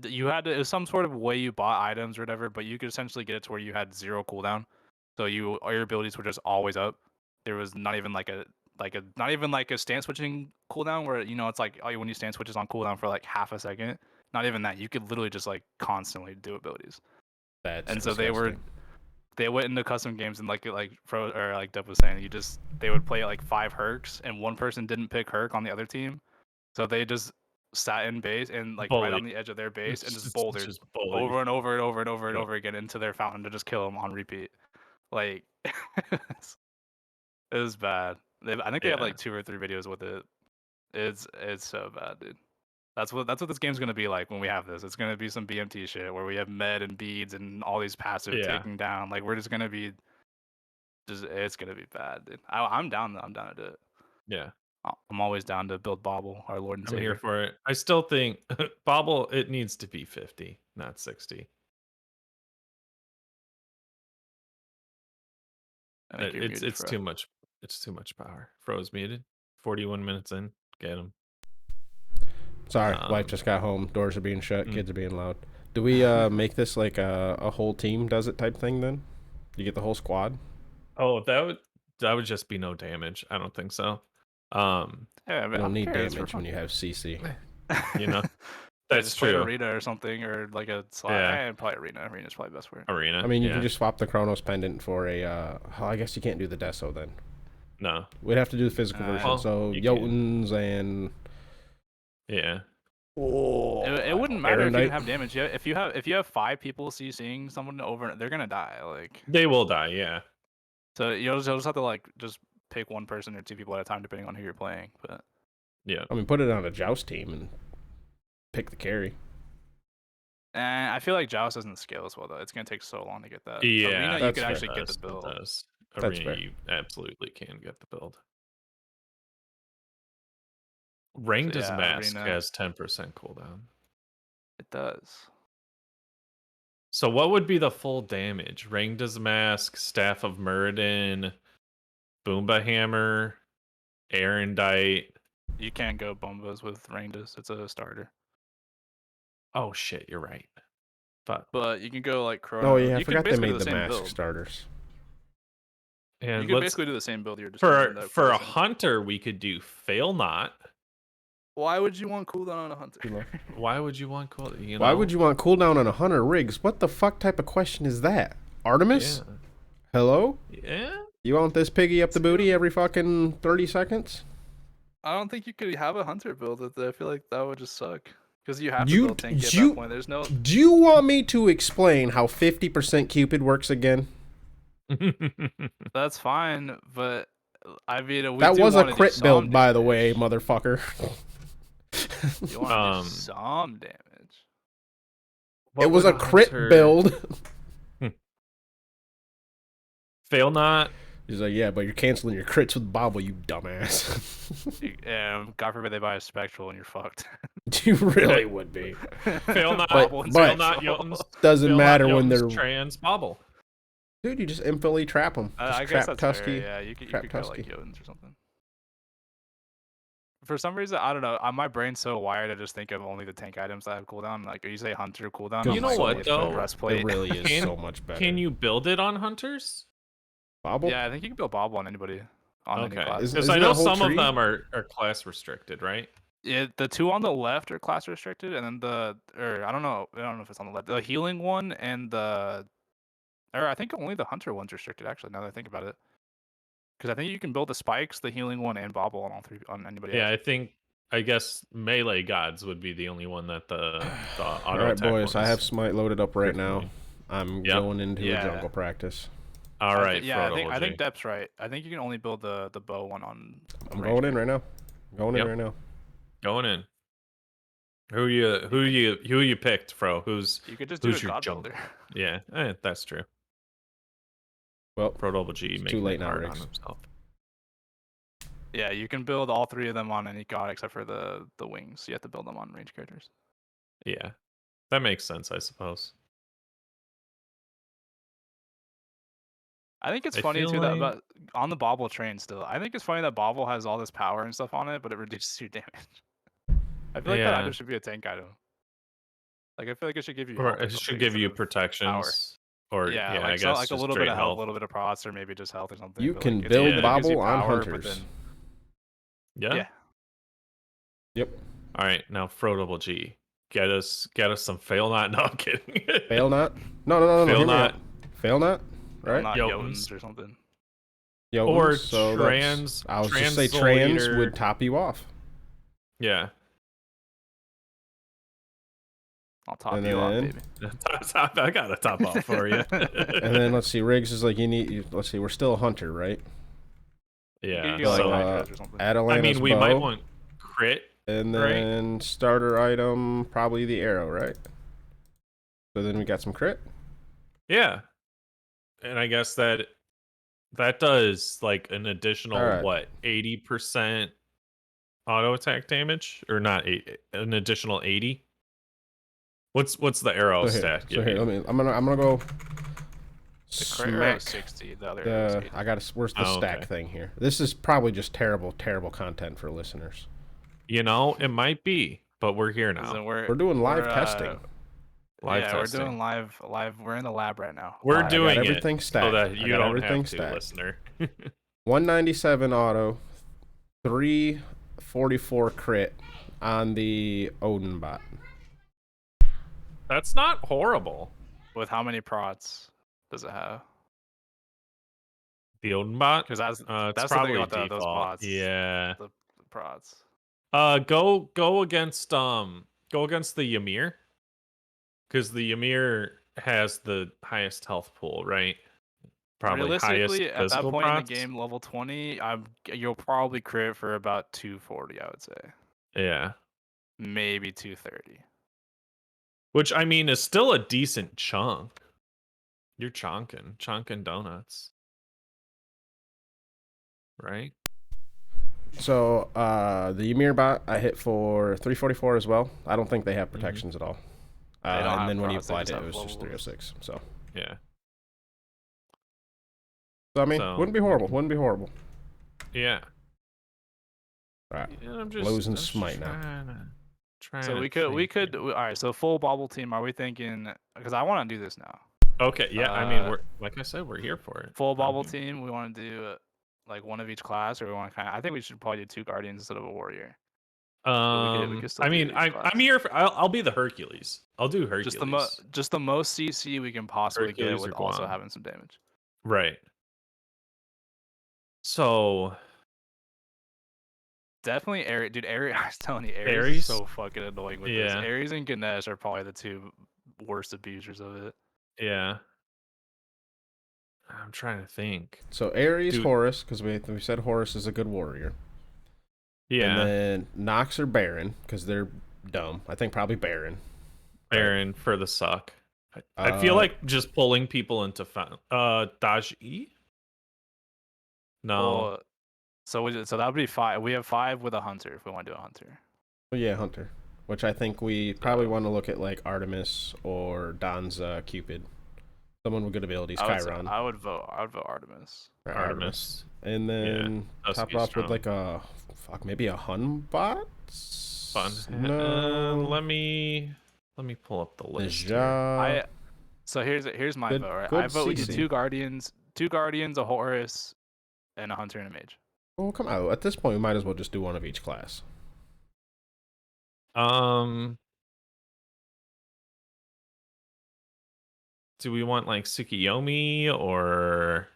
you had to, it was some sort of way you bought items or whatever, but you could essentially get it to where you had 0 cooldown, so all your abilities were just always up. There was not even like a stance switching cooldown where it's like when you stance switches on cooldown for like half a second. Not even that. You could literally just like constantly do abilities. That's and disgusting. So they went into custom games and like Pro or like Dub was saying, they would play like 5 Hercs and one person didn't pick Herc on the other team, so they just sat in base and like right on the edge of their base and just bouldered over and over and over and over and over again into their fountain to just kill them on repeat. Like it was bad. I think they have like 2 or 3 videos with it. It's so bad, dude. That's what this game's gonna be like when we have this. It's gonna be some BMT shit where we have med and beads and all these passive taking down. Like we're just gonna be, it's gonna be bad, dude. I'm down though. I'm down to do it. Yeah, I'm always down to build Bauble, our Lord and Savior. I'm here for it. I still think Bauble, it needs to be 50, not 60. It's too much. It's too much power. Fro's muted. 41 minutes in. Get him. Sorry, wife just got home. Doors are being shut. Kids are being loud. Do we make this like a whole team does it type thing then? You get the whole squad? Oh, that would just be no damage. I don't think so. Yeah, you don't need damage when you have CC. You know, that's true. Arena or something, or like a slot. Yeah, probably Arena. Arena's probably best for it. Arena. I mean, you can just swap the Chronos pendant for a. I guess you can't do the Deso then. No, we'd have to do the physical version. So Jotuns and. Yeah. Oh, it wouldn't matter if you didn't have damage. Yeah, if you have 5 people CCing someone over, they're gonna die. Like they will die. Yeah. So you'll just have to like just pick 1 person or 2 people at a time depending on who you're playing. But yeah, I mean, put it on a Joust team and pick the carry. And I feel like Joust doesn't scale as well though. It's gonna take so long to get that. Yeah, Arena, you can actually get the build. Arena, you absolutely can get the build. Ranged as Mask has 10% cooldown. It does. So what would be the full damage? Ranged as Mask, Staff of Muradin, Boomba Hammer, Erendite. You can't go Boombas with Ranged. It's a starter. Oh shit, you're right. But you can go like Chrono. Oh yeah, I forgot they made the Mask starters. And you can basically do the same build you're just for a hunter, we could do Fail Not. Why would you want cooldown on a hunter? Why would you want cooldown? Why would you want cooldown on a hunter, Riggs? What the fuck type of question is that? Artemis? Yeah. Hello? Yeah. You want this piggy up the booty every fucking 30 seconds? I don't think you could have a hunter build it. I feel like that would just suck. Because you have to build tanky at that point. There's no. Do you want me to explain how 50% Cupid works again? That's fine, but I mean, that was a crit build, by the way, motherfucker. You want to do some damage. It was a crit build. Fail Not. He's like, yeah, but you're canceling your crits with Bauble, you dumbass. God forbid they buy a Spectral and you're fucked. You really would be. Fail Not Bauble and Fail Not Jotuns. Doesn't matter when they're trans Bauble. Dude, you just infinitely trap them. I guess that's Tusky. Fair. Yeah, you could go like Jotuns or something. For some reason, I don't know. My brain's so wired. I just think of only the tank items that have cooldown. Like you say, Hunter cooldown. You know what though? It really is so much better. Can you build it on Hunters? Bauble? Yeah, I think you can build Bauble on anybody. On any class. Because I know some of them are class restricted, right? Yeah, the 2 on the left are class restricted, and then I don't know if it's on the left. The healing one and I think only the Hunter one's restricted. Actually, now that I think about it. Because I think you can build the spikes, the healing one, and Bauble on all 3 on anybody else. Yeah, I guess melee gods would be the only one that the auto all right, boys, I have Smite loaded up right now. I'm going into a jungle practice. All right, I think Dep's right. I think you can only build the bow one on. I'm going in right now. Going in. Who you picked, Fro? You could just do a god builder. Yeah, that's true. Well, Pro Double G making too late it now, hard Riggs. on himself. Yeah, you can build all 3 of them on any god except for the wings. You have to build them on range characters. Yeah, that makes sense, I suppose. I think it's I funny feel too that like about on the Bauble train still. I think it's funny that Bauble has all this power and stuff on it, but it reduces your damage. I feel like that item should be a tank item. Like I feel like it should give you or health or it should something give instead you of power. protections, or Yeah, yeah, I like so guess like a just little bit straight of health, health. a little bit of prots, or maybe just health or something. You but can like, build it gives you Bauble on power, but hunters. then Yeah. yeah. Yep. All right, now Fro G. Get us some fail not. No, I'm kidding. Fail not? No. Fail Hear me not. out. Fail not? Right? Not Jotuns. Jotuns or something. Jotun, Or so trans. I was just Trans say Soul trans Eater. would top you off. Yeah. I'll top you off, baby. I got a top off for you. And then let's see, Riggs is like let's see, we're still a hunter, right? Yeah. You like So Hydras or something. Atalanta's I mean, we bow, might want crit. and then starter item probably the arrow, right? So then we got some crit. Yeah. And I guess that does like an additional what, 80% auto attack damage, or not an additional 80. What's the arrow stat? So here, I'm gonna go. The crit arrow is 60. The other arrow is 80. Where's the stack thing here? This is probably just terrible content for listeners. You know, it might be, but we're here now. We're doing live testing. Live testing. We're doing live. We're in the lab right now. We're doing everything it stacked. so that you don't have to, stacked. listener. 197 auto, 344 crit on the Odin bot. That's not horrible. With how many prots does it have? The Odin bot? Because that's probably the thing about default. those bots. Yeah. The prots. Go against the Ymir. Because the Ymir has the highest health pool, right? Probably highest realistically, at that point prots. in the game, level 20, you'll probably crit for about 240, I would say. Yeah. Maybe 230. Which, I mean, is still a decent chunk. You're chonking donuts. Right? So, the Ymir bot, I hit for 344 as well. I don't think they have protections at all. And then when you applied it was just 306. So, yeah. So, I mean, wouldn't be horrible. Yeah. All right. Yeah, I'm losing smite now. So we could. All right. So full Bauble team. Are we thinking? Because I want to do this now. Okay. Yeah. I mean, like I said, we're here for it. Full Bauble team. We want to do like one of each class, or we want to I think we should probably do 2 guardians instead of a warrior. I mean, I'm here. I'll be the Hercules. I'll do Hercules. Just the most CC we can possibly Hercules get with also having some damage. Right. So definitely Ares, dude. Ares, I was telling you, Ares is so fucking annoying with this. Ares and Ganesh are probably the 2 worst abusers of it. Yeah. I'm trying to think. So Ares, Horus, because we said Horus is a good warrior. Yeah. And then Nox or Baron, because they're dumb. I think probably Baron. Baron for the suck. I feel like just pulling people into Dodge E? No. Well, so that would be 5. We have 5 with a hunter if we want to do a hunter. Oh yeah, hunter. Which I think we probably want to look at like Artemis or Donza Cupid. Someone with good abilities, Chiron. I would vote Artemis. Artemis. And then top off with like maybe a Hun bot? Fun. No. Let me pull up the list. So here's my vote, right? I vote we do 2 guardians, a Horus, and a hunter and a mage. Oh, come on. At this point, we might as well just do one of each class. Do we want like Tsukiyomi or?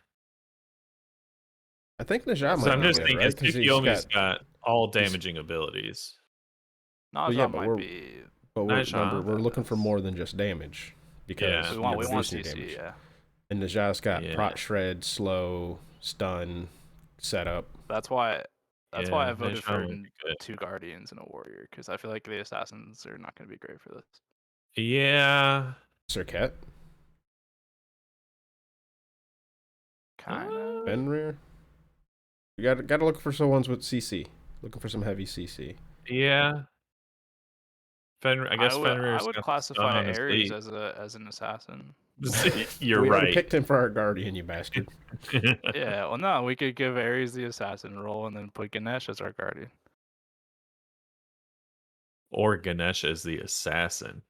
I think Najah might. I'm just thinking Tsukiyomi's got all damaging abilities. Najah might be. But we're looking for more than just damage because we want CC, damage. Yeah. And Najah's got prot shred, slow, stun, setup. That's why I voted for 2 guardians and a warrior, because I feel like the assassins are not going to be great for this. Yeah. Serket. Kind of. Fenrir. We gotta look for some ones with CC. Looking for some heavy CC. Yeah. Fenrir. I guess Fenrir. I would classify Ares as an assassin. You're we right. already picked him for our guardian, you bastard. Yeah, well, no, we could give Ares the assassin role and then put Ganesh as our guardian. Or Ganesh as the assassin.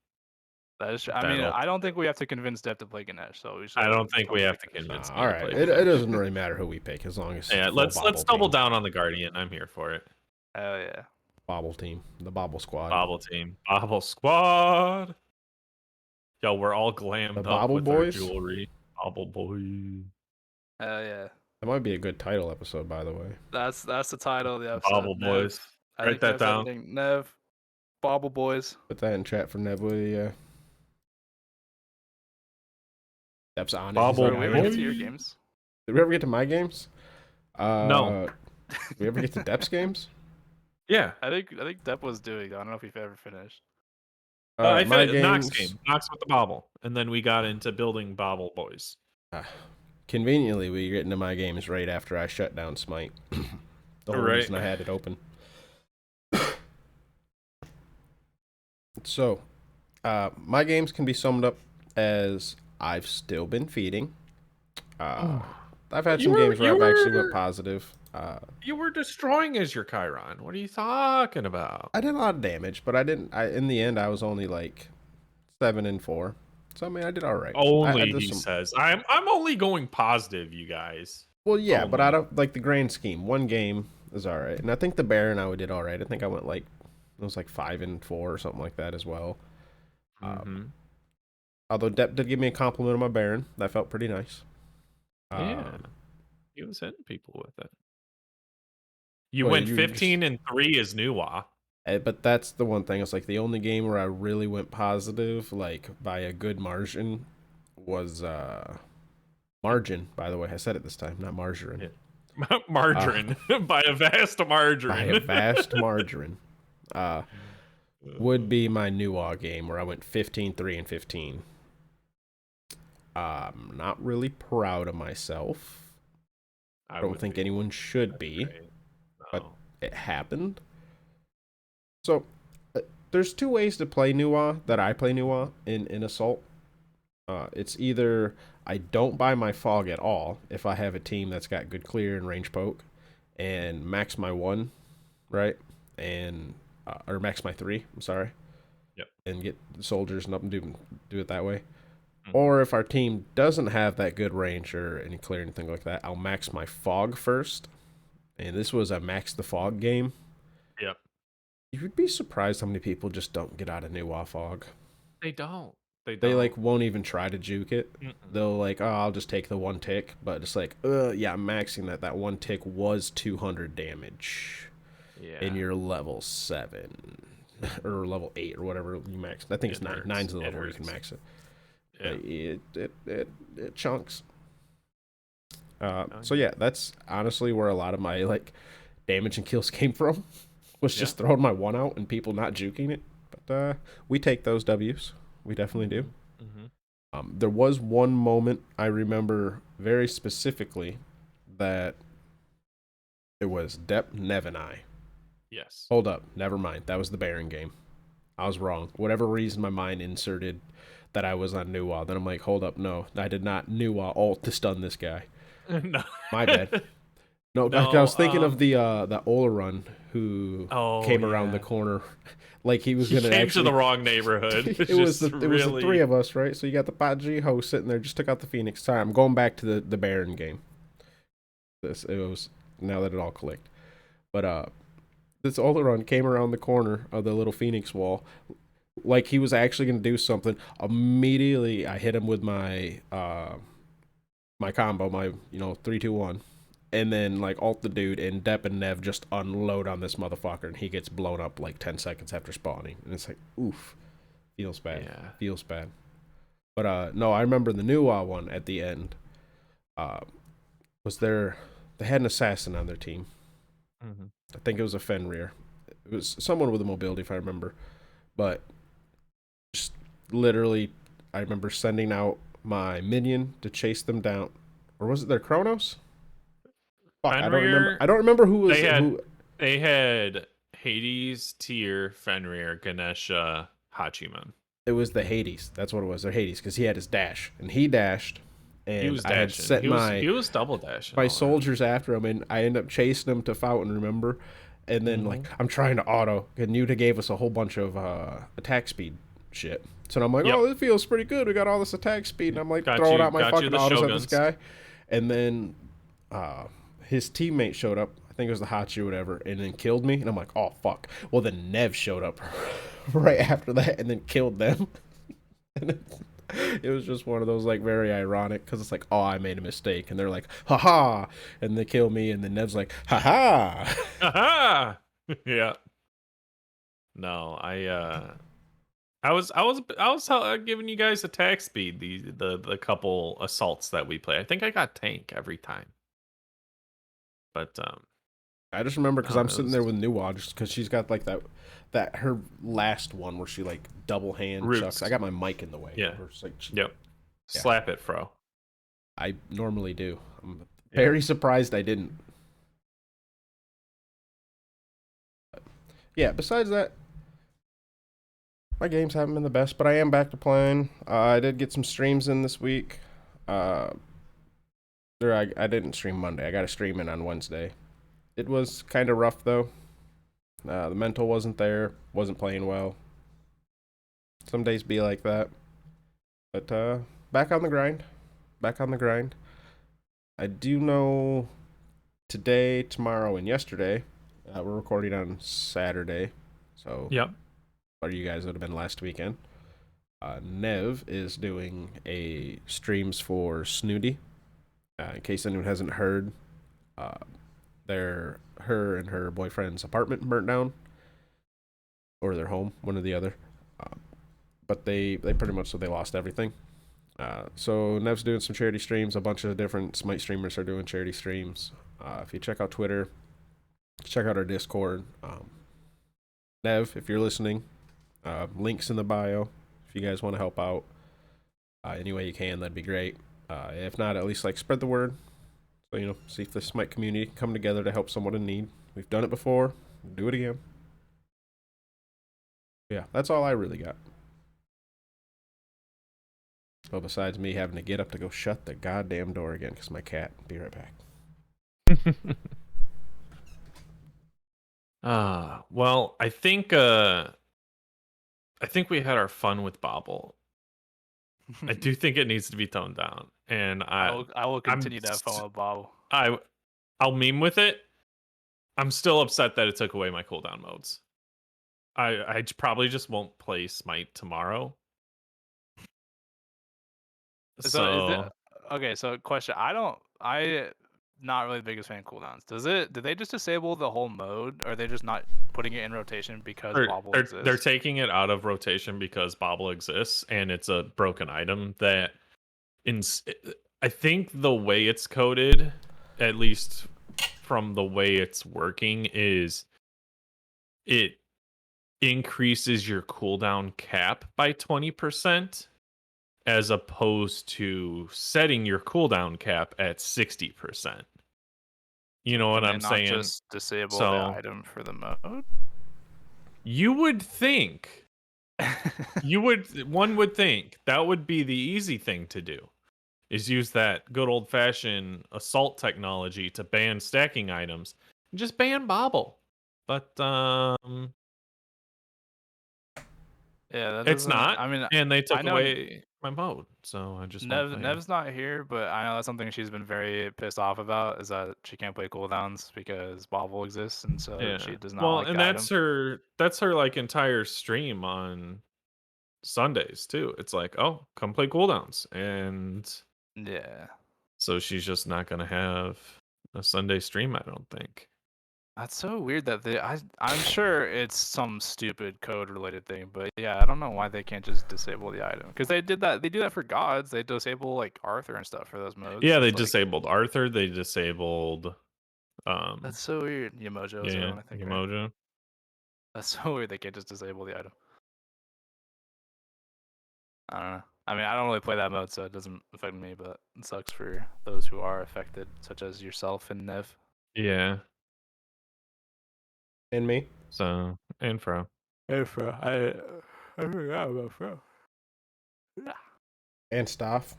That is, I mean, I don't think we have to convince Depp to play Ganesh, so we should. I don't think we have to convince. All right, it doesn't really matter who we pick as long as let's double down on the guardian. I'm here for it. Oh yeah, Bauble team, the Bauble squad. Bauble team, Bauble squad. Yo, we're all glammed up Bauble with Boys? our jewelry. Bauble Boys. oh yeah. That might be a good title episode, by the way. That's the title of the episode. Bauble Boys. Write that down. Nev, Bauble Boys. Put that in chat for Nev, will you? Yeah. Depp's on it. Bauble Did we ever get to your games? Did we ever get to my games? No. Did we ever get to Depp's games? Yeah. I think Depp was doing. I don't know if we've ever finished. I finished Nox game. Nox with the Bauble. And then we got into building Bauble Boys. Conveniently, we get into my games right after I shut down Smite. The whole reason I had it open. So, my games can be summed up as I've still been feeding. I've had some games where I've actually went positive. You were destroying as your Chiron. What are you talking about? I did a lot of damage, but I didn't. In the end, I was only like 7-4. So I mean, I did all right. Only he says. I'm only going positive, you guys. Well, yeah, only. But out of like the grand scheme, one game is all right, and I think the Baron I did all right. I think I went like it was like 5-4 or something like that as well. Although Depp did give me a compliment on my Baron, that felt pretty nice. Yeah, he was hitting people with it. You went 15-3 as Nuwa. But that's the one thing. It's like the only game where I really went positive, like by a good margin, was margin. By the way, I said it this time, not margarine. Yeah. Margarine by a vast margarine. By a vast margarine. Would be my Nuwa game where I went 15-3-15. Not really proud of myself. I don't think anyone should be, but it happened. So, there's two ways to play Nuwa that I play Nuwa in Assault. It's either I don't buy my fog at all if I have a team that's got good clear and range poke, and max my 1, right? And or max my 3. I'm sorry. Yep. And get the soldiers and up and do it that way. Or if our team doesn't have that good range or any clear anything like that, I'll max my fog first. And this was a max the fog game. Yep. You'd be surprised how many people just don't get out of Nuwa fog. They don't. They like won't even try to juke it. They'll like, oh, I'll just take the 1 tick, but it's like, yeah, I'm maxing that. That 1 tick was 200 damage. Yeah. And you're level 7 or level 8 or whatever you max. I think it's 9. 9's the level where you can max it. Yeah. It chunks. So yeah, that's honestly where a lot of my like damage and kills came from. Was just throwing my 1 out and people not juking it. But we take those W's. We definitely do. There was one moment I remember very specifically that it was Depp, Nev, and I. Yes. Hold up. Never mind. That was the Baron game. I was wrong. Whatever reason my mind inserted that I was on Nuwa. Then I'm like, hold up. No, I did not Nuwa ult to stun this guy. No. My bad. No, I was thinking of the Oleron who came around the corner, like he was gonna. He came to the wrong neighborhood. It was the 3 of us, right? So you got the Paji host sitting there, just took out the Phoenix. Sorry, I'm going back to the Baron game. It was now that it all clicked, but this Oleron came around the corner of the little Phoenix wall, like he was actually gonna do something. Immediately, I hit him with my my combo, my 3-2-1. And then, like, ult the dude, and Depp and Nev just unload on this motherfucker, and he gets blown up, like, 10 seconds after spawning. And it's like, oof. Feels bad. Yeah. Feels bad. But, no, I remember the Nuwa one at the end. They had an assassin on their team. I think it was a Fenrir. It was someone with a mobility, if I remember. But, just literally, I remember sending out my minion to chase them down. Or was it their Chronos? I don't remember who was who. They had Hades, Tyr, Fenrir, Ganesha, Hachiman. It was the Hades. That's what it was. They're Hades because he had his dash, and he dashed, He and was I had dashing. set He was double dashing. my soldiers after him, and I end up chasing him to Fountain. Remember, and then like I'm trying to auto, and Yuta gave us a whole bunch of attack speed shit. So I'm like, oh, this feels pretty good. We got all this attack speed, and I'm like throwing out my fucking autos at this guy, and then his teammate showed up. I think it was the Hachi or whatever, and then killed me. And I'm like, oh fuck. Well, then Nev showed up right after that, and then killed them. And it was just one of those like very ironic because it's like, oh, I made a mistake, and they're like, haha, and they kill me, and then Nev's like, haha, haha, yeah. No, I was giving you guys attack speed the couple assaults that we play. I think I got tank every time, but I just remember because I'm sitting there with Nuwa just because she's got like that her last one where she like double hand chucks. I got my mic in the way. Yeah. Like, yep. Yeah. Slap it, Fro. I normally do. I'm very surprised I didn't. But yeah. Besides that, my games haven't been the best, but I am back to playing. I did get some streams in this week. I didn't stream Monday. I got a stream in on Wednesday. It was kind of rough though. The mental wasn't there. Wasn't playing well. Some days be like that. But back on the grind. Back on the grind. I do know today, tomorrow, and yesterday. We're recording on Saturday. So yep. Or you guys would have been last weekend. Nev is doing a streams for Snooty. In case anyone hasn't heard, her and her boyfriend's apartment burnt down, or their home, one or the other. But they pretty much they lost everything. So Nev's doing some charity streams. A bunch of different Smite streamers are doing charity streams. If you check out Twitter, check out our Discord. Nev, if you're listening, links in the bio. If you guys want to help out any way you can, that'd be great. If not, at least like spread the word. So, see if the Smite community can come together to help someone in need. We've done it before. We'll do it again. Yeah, that's all I really got. Well, besides me having to get up to go shut the goddamn door again because my cat. Be right back. Well, I think we had our fun with Bauble. I do think it needs to be toned down, and I will continue to have fun with Bauble. I'll meme with it. I'm still upset that it took away my cooldown modes. I probably just won't play Smite tomorrow. So okay, so question. I not really the biggest fan of cooldowns. Did they just disable the whole mode, or are they just not putting it in rotation because Bauble exists? They're taking it out of rotation because Bauble exists, and it's a broken item that I think the way it's coded, at least from the way it's working, is it increases your cooldown cap by 20%. As opposed to setting your cooldown cap at 60%. You know what I'm saying? Just disable the item for the mode? You would think. One would think that would be the easy thing to do. Is use that good old-fashioned assault technology to ban stacking items. And just ban Bauble. But yeah, it's not. I mean, and they took away my mode, so I just Nev's not here, but I know that's something she's been very pissed off about is that she can't play cooldowns because Bauble exists, and so she does not. Well, like and that's her like entire stream on Sundays too. It's like, oh, come play cooldowns, and yeah, so she's just not gonna have a Sunday stream. I don't think. That's so weird that I'm sure it's some stupid code related thing, but yeah, I don't know why they can't just disable the item because they do that for gods. They disable like Arthur and stuff for those modes. Yeah, they disabled Arthur. They disabled. That's so weird. Yamojo. Yeah, I think, Yamojo. Right? That's so weird. They can't just disable the item. I don't know. I mean, I don't really play that mode, so it doesn't affect me, but it sucks for those who are affected, such as yourself and Nev. Yeah. And me. So, and Fro. Hey, Fro. I forgot about Fro. And Staff.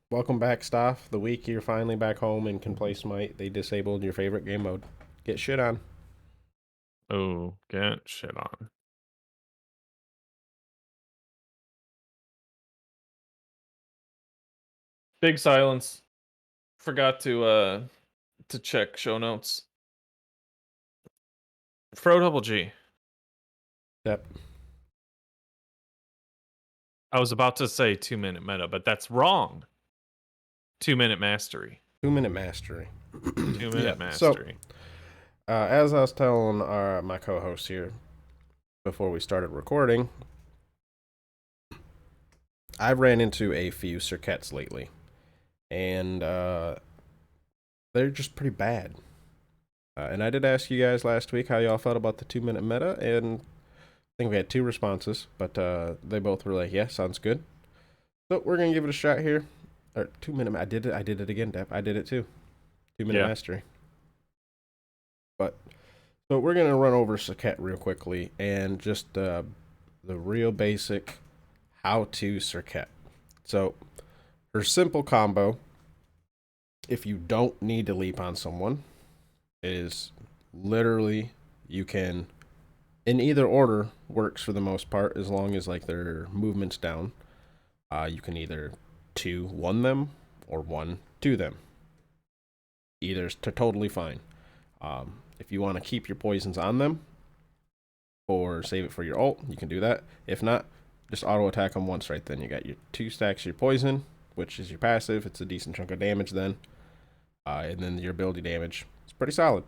Welcome back, Staff. The week you're finally back home and can play Smite, they disabled your favorite game mode. Get shit on. Oh, get shit on. Big silence. Forgot to check show notes. Fro double G. Yep. I was about to say 2-minute meta, but that's wrong. 2-minute mastery. 2-minute mastery. 2-minute mastery. So, as I was telling my co-host here before we started recording, I've ran into a few circuits lately, and they're just pretty bad. And I did ask you guys last week how y'all felt about the 2-minute meta, and I think we had 2 responses, but they both were like, yeah, sounds good. So we're going to give it a shot here. Or 2-minute, I did it again, Depp. I did it too. 2-minute mastery. But, so we're going to run over Saket real quickly, and just the real basic how to Circuit. So, her simple combo, if you don't need to leap on someone, is literally you can, in either order, works for the most part, as long as like their movement's down. You can either 2-1 them or 1-2 them. Either's totally fine. If you want to keep your poisons on them or save it for your ult, you can do that. If not, just auto attack them once right then. You got your 2 stacks of your poison, which is your passive. It's a decent chunk of damage then. And then your ability damage. It's pretty solid.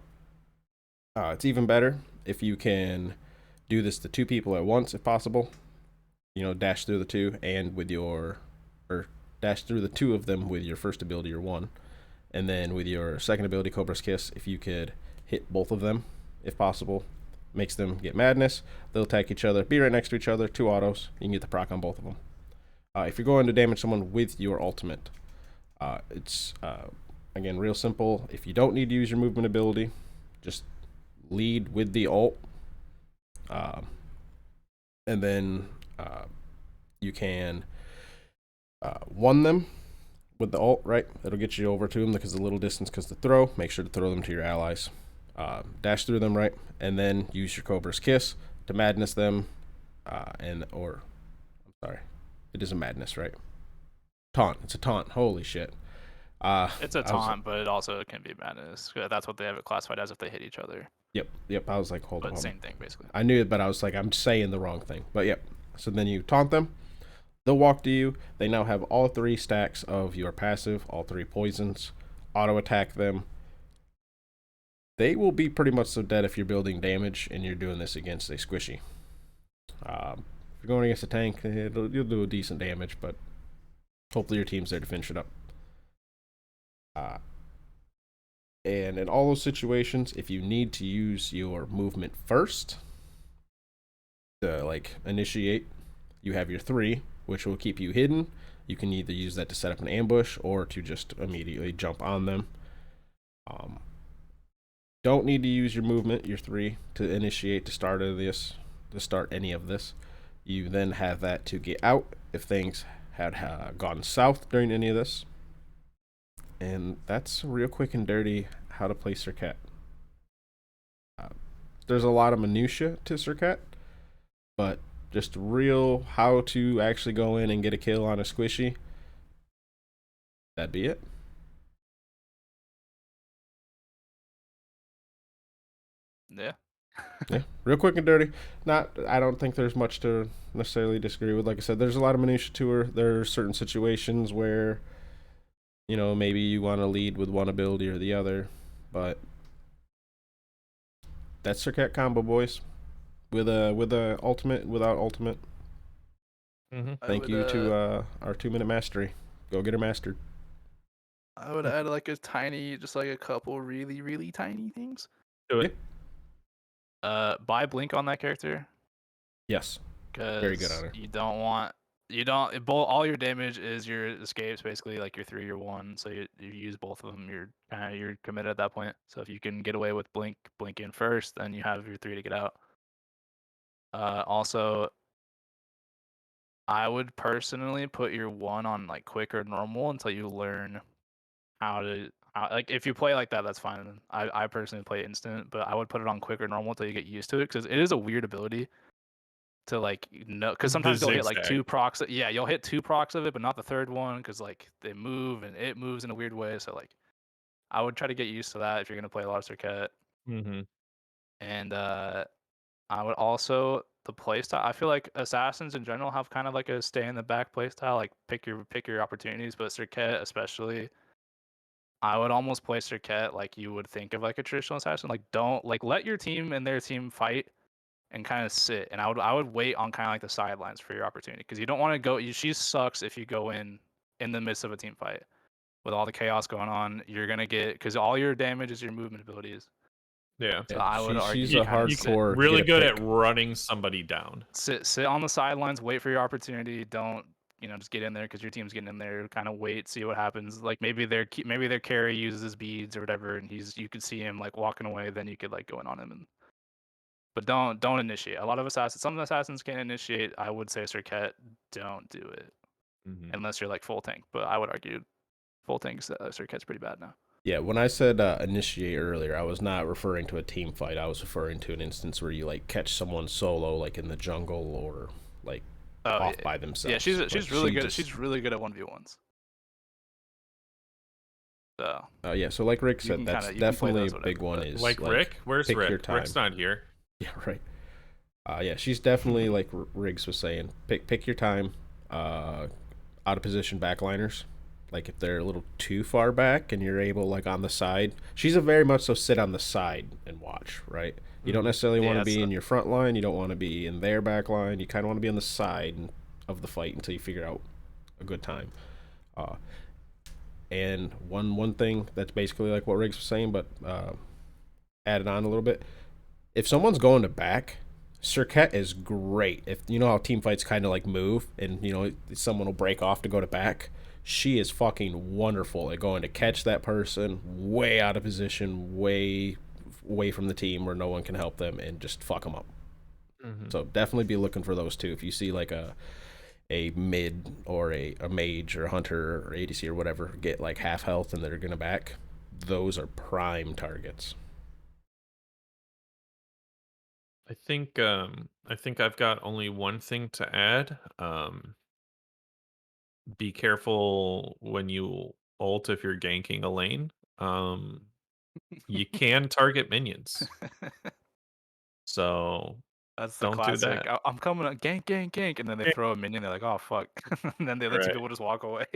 It's even better if you can do this to 2 people at once if possible. You know, dash through the 2 and with your, or dash through the 2 of them with your first ability or 1. And then with your second ability, Cobra's Kiss, if you could hit both of them if possible, makes them get madness. They'll attack each other, be right next to each other, 2 autos. You can get the proc on both of them. If you're going to damage someone with your ultimate, it's again real simple. If you don't need to use your movement ability, just lead with the ult, and then you can 1 them with the ult, right? It'll get you over to them because the little distance, because the throw, make sure to throw them to your allies. Dash through them, right? And then use your Cobra's Kiss to madness them, I'm sorry, it is a madness, right? Taunt, it's a taunt, holy shit. It's a taunt, but it also can be madness. That's what they have it classified as if they hit each other. Yep, I was like, hold on. Same thing, basically. I knew it, but I was like, I'm saying the wrong thing. But yep, so then you taunt them. They'll walk to you. They now have all 3 stacks of your passive, all 3 poisons. Auto attack them. They will be pretty much so dead if you're building damage and you're doing this against a squishy. If you're going against a tank, you'll do a decent damage, but hopefully your team's there to finish it up. And in all those situations, if you need to use your movement first to like initiate, you have your 3, which will keep you hidden. You can either use that to set up an ambush or to just immediately jump on them. Don't need to use your movement, your 3, to initiate to start any of this. You then have that to get out if things had gone south during any of this. And that's real quick and dirty how to play Circuit. There's a lot of minutia to Circuit, but just real how to actually go in and get a kill on a squishy, that'd be it. Yeah. Yeah, real quick and dirty. I don't think there's much to necessarily disagree with. Like I said, there's a lot of minutia to her. There are certain situations where, you know, maybe you want to lead with one ability or the other, but that's Circuit combo, boys. With a ultimate, without ultimate. Thank you to our 2-minute mastery. Go get her mastered. I would add like a tiny, just like a couple really, really tiny things. Do it. Buy Blink on that character. Yes. Very good on her. All your damage is your escapes, basically, like your 3 or 1. So you use both of them, you're committed at that point. So if you can get away with blink in first, then you have your 3 to get out. Also, I would personally put your 1 on like quick or normal until you learn how to like if you play like that, that's fine. I personally play instant, but I would put it on quick or normal until you get used to it because it is a weird ability to like because The sometimes you'll hit like zigzag. 2 procs. Yeah, you'll hit 2 procs of it, but not the third one because like they move and it moves in a weird way. So like I would try to get used to that if you're gonna play a lot of Circuit. Mm-hmm. And I would also the playstyle. I feel like assassins in general have kind of like a stay in the back playstyle, like pick your opportunities, but Circuit especially. I would almost play Circuit like you would think of like a traditional assassin. Like don't like let your team and their team fight and kind of sit. And I would wait on kind of like the sidelines for your opportunity because you don't want to go. She sucks if you go in the midst of a team fight with all the chaos going on. You're gonna get because all your damage is your movement abilities. Yeah. So I would argue she's a kind of hardcore. Really good pick. at running somebody down. Sit on the sidelines, wait for your opportunity. Don't just get in there because your team's getting in there. Kind of wait, see what happens. Like maybe their carry uses beads or whatever, and you could see him like walking away. Then you could like go in on him. But don't initiate. A lot of some assassins can initiate. I would say Circuit, don't do it unless you're like full tank. But I would argue full tank Circuit's pretty bad now. Yeah, when I said initiate earlier, I was not referring to a team fight. I was referring to an instance where you like catch someone solo, like in the jungle or like off by themselves. Yeah, she's really good. She's really good at 1v1s. So. Yeah, so like Rick said, that's definitely a big one. Is like Rick? Where's Rick? Rick's not here. Yeah, right. Yeah, she's definitely like Riggs was saying. Pick your time. Out of position backliners. Like if they're a little too far back and you're able like on the side, she's a very much so sit on the side and watch, right? You don't necessarily want to be in your front line. You don't want to be in their back line. You kind of want to be on the side of the fight until you figure out a good time. And one thing that's basically like what Riggs was saying, but added on a little bit. If someone's going to back, Circuit is great. If you know how team fights kind of like move and someone will break off to go to back. She is fucking wonderful at going to catch that person way out of position, way away from the team where no one can help them and just fuck them up. So definitely be looking for those two. If you see like a mid or a mage or a hunter or ADC or whatever get like half health and they're gonna back, those are prime targets. I think I've got only one thing to add. Be careful when you ult if you're ganking a lane. You can target minions. So that's the don't classic. do that. I'm coming up, gank, and then they throw a minion. They're like, oh fuck, and then the other two people just walk away.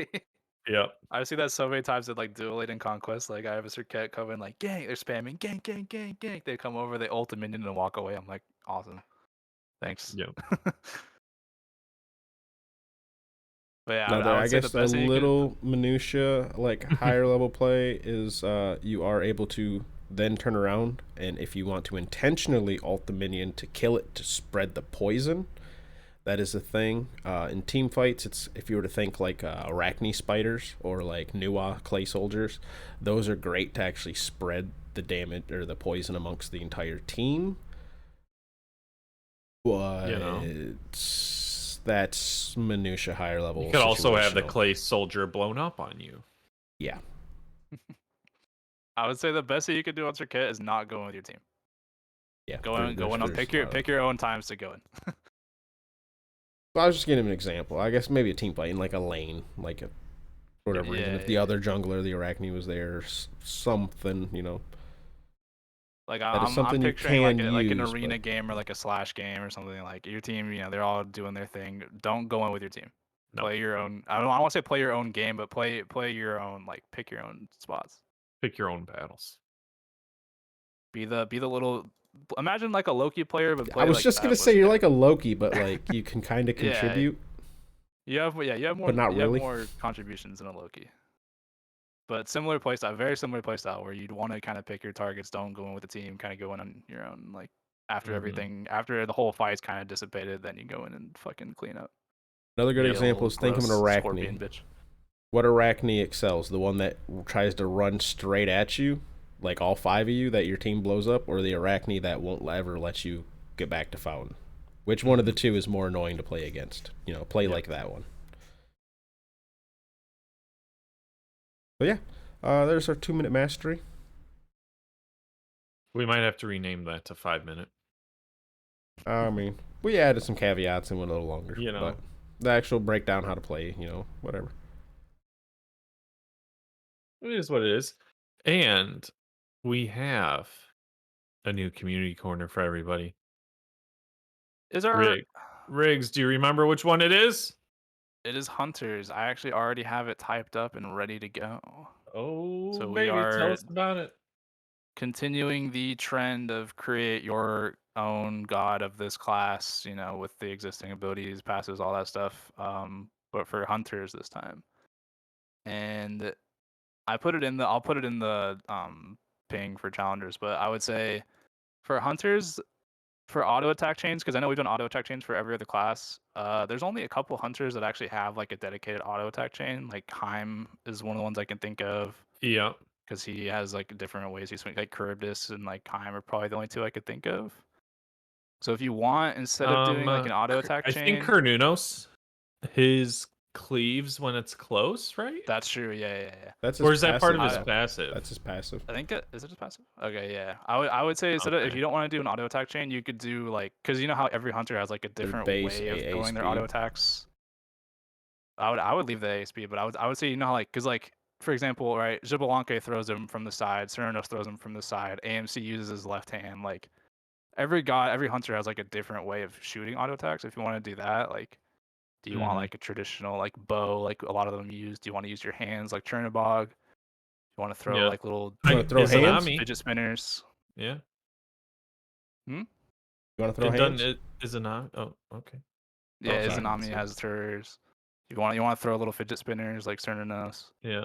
Yep. I've seen that so many times in like Duel and Conquest. Like I have a Circuit coming like gank, they're spamming gank. They come over, they ult a minion and walk away. I'm like, awesome, thanks. Yep. But yeah, Now, I guess a little minutia, like higher level play, is you are able to then turn around, and if you want to intentionally ult the minion to kill it to spread the poison, that is a thing. In team fights, it's if you were to think like arachne spiders or like Nuwa clay soldiers, those are great to actually spread the damage or the poison amongst the entire team. But that's minutia higher level. You could also have the clay soldier blown up on you. Yeah. I would say the best thing you could do on Circuit is not going with your team. Yeah. Go on. Pick your own times to go in. Well, I was just giving an example. I guess maybe a team fight in like a lane, like a whatever reason. If the other jungler, the arachne, was there, or something, Like I'm picturing like an arena game or like a slash game or something. Like your team, they're all doing their thing. Don't go in with your team. No. Play your own. I don't want to say play your own game, but play your own. Like pick your own spots. Pick your own battles. Be the little. Imagine like a Loki player, but play I was just gonna say you're like a Loki, but like you can kind of contribute. You have more, but not really. Have more contributions than a Loki. But similar playstyle, very similar playstyle, where you'd want to kind of pick your targets. Don't go in with the team. Kind of go in on your own. Like after everything, after the whole fight's kind of dissipated, then you go in and fucking clean up. Another good example is think of an arachne. What arachne excels? The one that tries to run straight at you, like all 5 of you, that your team blows up, or the arachne that won't ever let you get back to fountain? Which one of the two is more annoying to play against? Play like that one. But yeah, there's our 2-minute mastery. We might have to rename that to 5-minute. I mean, we added some caveats and went a little longer. But the actual breakdown how to play, whatever. It is what it is. And we have a new community corner for everybody. Is our Riggs, do you remember which one it is? It is Hunters. I actually already have it typed up and ready to go. Oh, so baby, tell us about it. Continuing the trend of create your own god of this class, with the existing abilities, passes, all that stuff. But for Hunters this time. And I'll put it in the ping for challengers, but I would say for Hunters, for auto attack chains, because I know we've done auto attack chains for every other class. There's only a couple Hunters that actually have like a dedicated auto attack chain. Like Heim is one of the ones I can think of. Yeah. Because he has like different ways he swings. Like Charybdis and like Heim are probably the only two I could think of. So if you want, instead of doing like an auto attack chain, I think Carnunos, his cleaves when it's close, right? That's true. Yeah. That's or is that part of his passive? That's his passive. I think is it his passive? Okay, yeah. I would say instead of, if you don't want to do an auto attack chain, you could do like, because you know how every hunter has like a different way of throwing their auto attacks. I would leave the AA speed, but I would say how like, because like for example, right, Xbalanque throws him from the side, Cernunnos throws him from the side, AMC uses his left hand. Like every hunter has like a different way of shooting auto attacks. If you want to do that, like, do you want like a traditional like bow, like a lot of them use? Do you want to use your hands like Chernobog? You want to throw like little fidget spinners? Yeah. You want to throw hands? Izanami. Oh, okay. Yeah, Izanami has hers. You want to throw little fidget spinners like Cernunnos. Yeah.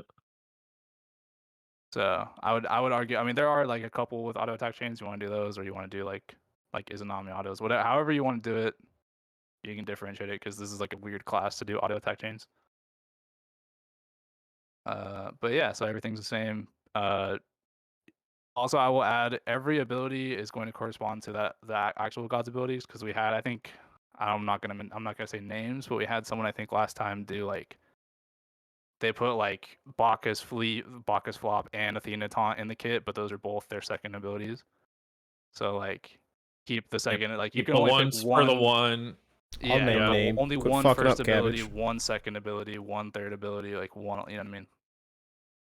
So I would argue. I mean, there are like a couple with auto attack chains. You want to do those, or you want to do like Izanami autos, whatever. However you want to do it, you can differentiate it because this is like a weird class to do auto attack chains. But yeah, so everything's the same. Also, I will add every ability is going to correspond to that actual god's abilities, because we had, I think, I'm not gonna say names, but we had someone I think last time do like, they put like Bacchus Flop, and Athena Taunt in the kit, but those are both their second abilities. So like, keep the second, like you can only pick one for the one. Yeah, only one first ability, one second ability, one third ability, like one. You know what I mean?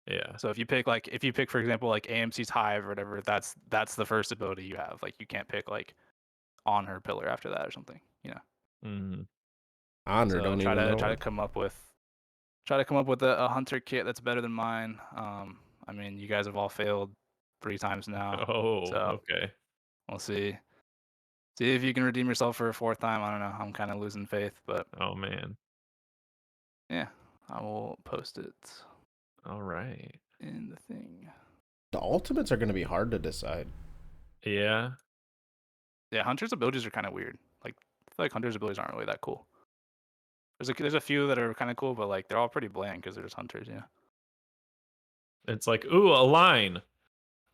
Yeah. So if you pick for example like AMC's Hive or whatever, that's the first ability you have. Like you can't pick like on her pillar after that or something. Honor, so don't try even to come up with a hunter kit that's better than mine. I mean, you guys have all failed 3 times now. Oh, so okay. We'll see. See if you can redeem yourself for a 4th time. I don't know. I'm kind of losing faith, but oh man. Yeah, I will post it. All right. In the thing. The ultimates are going to be hard to decide. Yeah. Yeah, Hunter's abilities are kind of weird. Like, I feel like Hunter's abilities aren't really that cool. There's a few that are kind of cool, but like they're all pretty bland because they're just Hunters. Yeah. It's like, ooh, a line.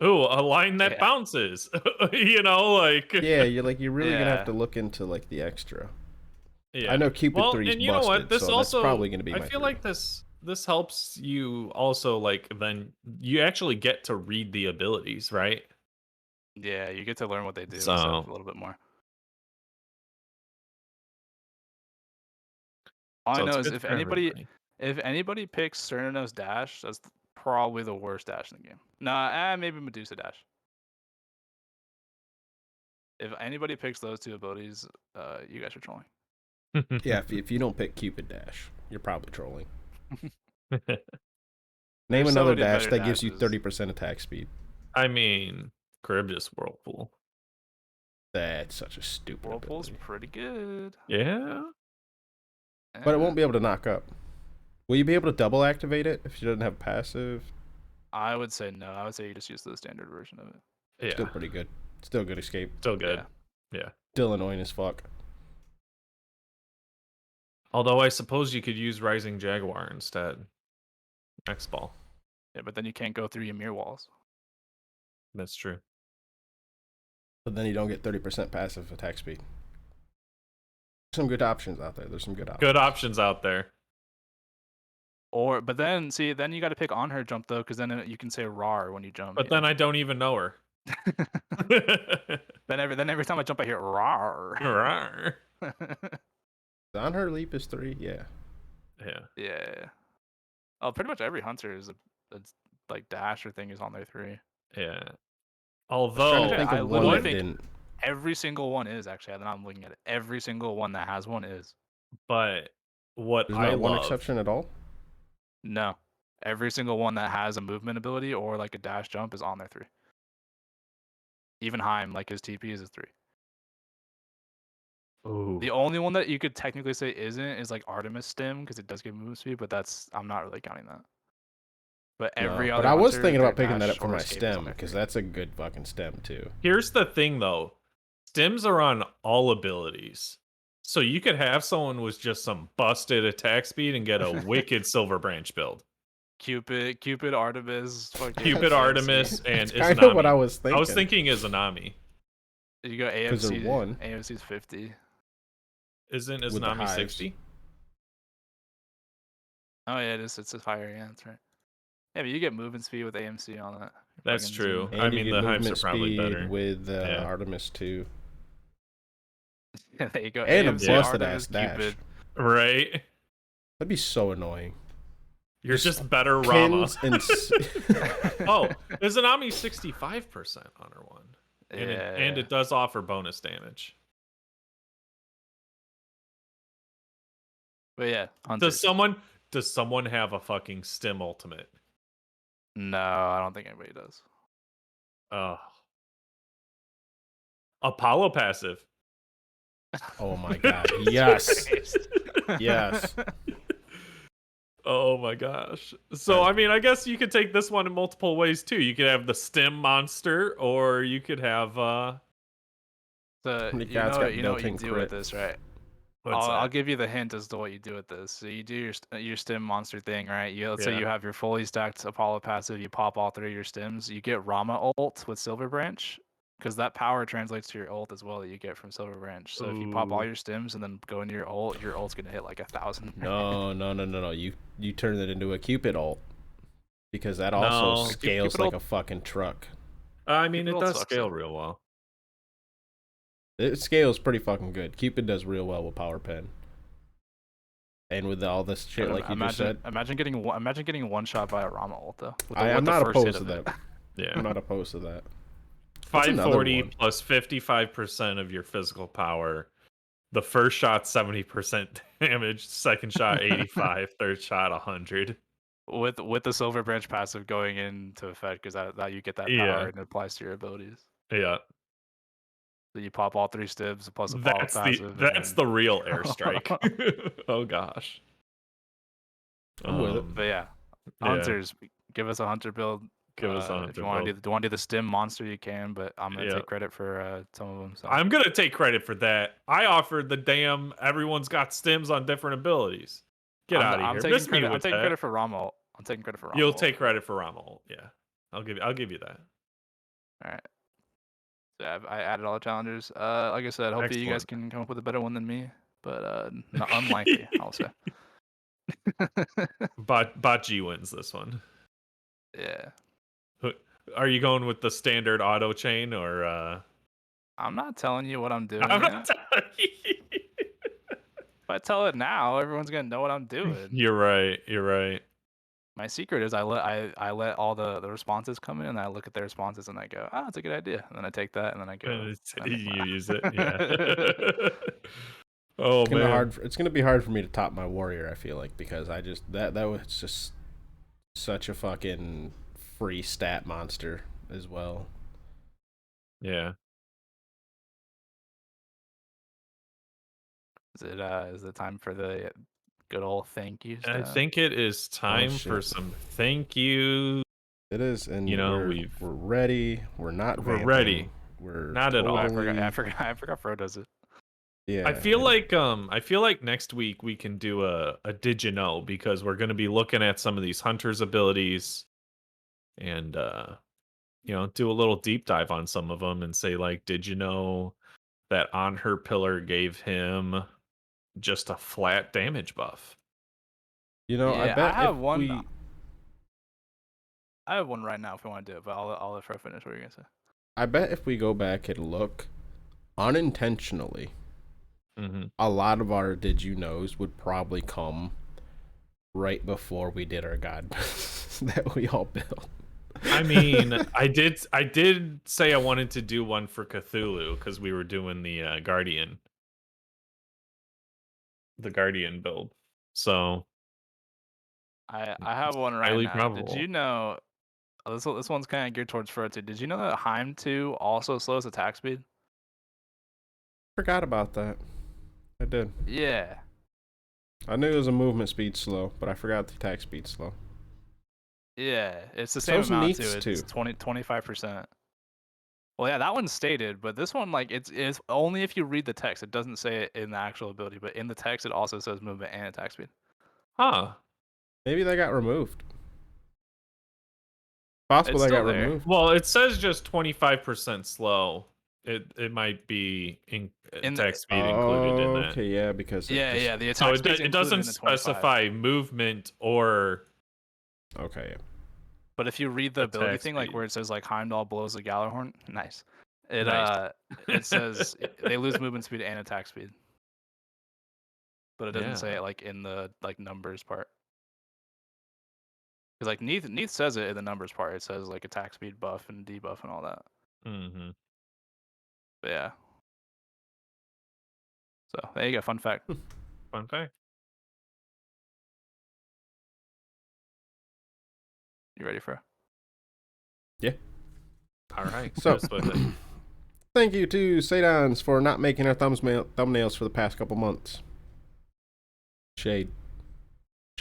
Ooh, a line that bounces. Like. Yeah, you're really gonna have to look into like the extra. Yeah. I know Cupid 3's busted, know what? This so also, that's probably gonna be. I feel like this helps you also, like, then you actually get to read the abilities, right? Yeah, you get to learn what they do and stuff a little bit more. All I know is if anybody picks Cernunnos Dash, that's probably the worst dash in the game. Nah, maybe Medusa Dash. If anybody picks those 2 abilities, you guys are trolling. Yeah, if you don't pick Cupid Dash, you're probably trolling. Name another dash that gives you 30% attack speed. I mean, Charybdis Whirlpool. That's such a stupid Whirlpool's ability. Pretty good. Yeah. But it won't be able to knock up. Will you be able to double activate it if you don't have passive? I would say no. I would say you just use the standard version of it. Yeah. Still pretty good. Still good escape. Still good. Yeah. Still annoying as fuck. Although I suppose you could use Rising Jaguar instead. X-Ball. Yeah, but then you can't go through Ymir walls. That's true. But then you don't get 30% passive attack speed. Some good options out there. There's some good options. Good options out there. But then you got to pick on her jump though, because then you can say rar when you jump. But then I don't even know her. then every time I jump, I hear rar. Rar. On her leap is 3. Yeah. Yeah. Oh, pretty much every hunter is like dash or thing is on their 3. Yeah. Although I literally think every single one is actually. Now I'm looking at it. Every single one that has one is. But what there's I not one love, exception at all. No, every single one that has a movement ability or like a dash jump is on their 3. Even Heim, like his TP is a 3. Ooh. The only one that you could technically say isn't is like Artemis Stim because it does give movement speed, but I'm not really counting that. But every other. But I was hunter, thinking about their picking that dash up for or my escape is stem on their because 3. that's a good fucking stem too. Here's the thing though, stems are on all abilities, so you could have someone with just some busted attack speed and get a wicked Silver Branch build. Cupid, Artemis, Cupid, Artemis, and That's kind of what I was thinking. I was thinking Izanami. You go AMC. AMC's 50. Isn't Izanami 60? Oh yeah, it is. It's a higher. Yeah, that's right. Yeah, but you get movement speed with AMC on that. That's true. And I mean, the Hives are probably speed better with Artemis too. Yeah, there you go. And AMC, a busted Artemis, ass dash. Cupid. Right? That'd be so annoying. You're just better Rama. And oh, Izanami 65% on her one. And it does offer bonus damage. But yeah, hunters. Does someone have a fucking stim ultimate? No, I don't think anybody does. Oh. Apollo passive. Oh my god. Yes. Yes. Oh my gosh. So I mean, I guess you could take this one in multiple ways too. You could have the stim monster, or you could have you know what you do with this, right? I'll give you the hint as to what you do with this. So you do your stim monster thing, right? Let's say you have your fully stacked Apollo passive, you pop all 3 of your stims, you get Rama ult with Silver Branch, because that power translates to your ult as well that you get from Silver Branch. So if you pop all your stims and then go into your ult's gonna hit like 1,000. No. You turn it into a Cupid ult. Because that also scales like a fucking truck. I mean, it does scale real well. It scales pretty fucking good. Cupid does real well with Power Pen. And with all this shit like you just said. Imagine getting one shot by a Rama ult though. I'm not opposed to that. Yeah. I'm not opposed to that. 540 plus 55% of your physical power. The first shot 70% damage, second shot 85, third shot 100. With the Silver Branch passive going into effect, because that you get that power and it applies to your abilities. Yeah. So you pop all 3 stibs plus a power passive. That's the real airstrike. Oh gosh. I'm with it. But yeah, hunters, give us a hunter build. Give us a hunter if you want build. to do the stim monster, you can. But I'm gonna take credit for some of them. So. I'm gonna take credit for that. I offered the damn everyone's got stims on different abilities. Get out of here. I'm taking credit for Rama. I'm taking credit for Rama. You'll take credit for Rama. Yeah, I'll give you that. All right. So I added all the challengers. Like I said, hopefully you guys can come up with a better one than me, but not unlikely, I'll say. Bot G wins this one. Yeah. Are you going with the standard auto chain or? I'm not telling you what I'm doing. I'm not telling you. If I tell it now, everyone's gonna know what I'm doing. You're right. My secret is I let all the responses come in, and I look at their responses, and I go, "Oh, it's a good idea." And then I take that, and then I go. You use it. Yeah. Oh man. It's gonna be hard for me to top my warrior. I feel like because I just that was just such a fucking free stat monster as well. Yeah. Is it time for the good old thank yous? I think it is time for some thank you. It is, and we're ready. We're ready. We're not at all. I forgot Fro does it. Yeah. I feel like next week we can do a did you know, because we're going to be looking at some of these hunters abilities and do a little deep dive on some of them and say like, did you know that On Her Pillar gave him just a flat damage buff. You know, Yeah, I bet I have if one. we... I have one right now if we want to do it, but I'll let Fro finish. What are you gonna say? I bet if we go back and look unintentionally, Mm-hmm. a lot of our did you knows would probably come right before we did our god that we all built. I mean, I did say I wanted to do one for Cthulhu because we were doing the Guardian build. So I have one right highly now. probable. Did you know? This one's kind of geared towards Fro too. Did you know that Heim 2 also slows attack speed? Forgot about that. I did. Yeah. I knew it was a movement speed slow, but I forgot the attack speed slow. Yeah, it's the same So's amount too. Neith's It's too. 25%. Well, yeah, that one's stated, but this one, like, it's only if you read the text. It doesn't say it in the actual ability, but in the text, it also says movement and attack speed. Huh. Maybe that got removed. Possible It's that got still there. removed. Well, it says just 25% slow. It might be attack speed included in that. Okay, yeah, because The attack So speed it doesn't specify movement or okay. Yeah. But if you read the ability attack thing, like speed. where it says like Heimdall blows the Gallarhorn, nice. Nice. It says they lose movement speed and attack speed, but it doesn't say it like in the like numbers part. Because like Neith says it in the numbers part. It says like attack speed buff and debuff and all that. Mm-hmm. But yeah. So there you go. Fun fact. Fun fact. You ready for? Yeah. All right. So, with it. thank you to Sadons for not making our thumbnails for the past couple months. Shade.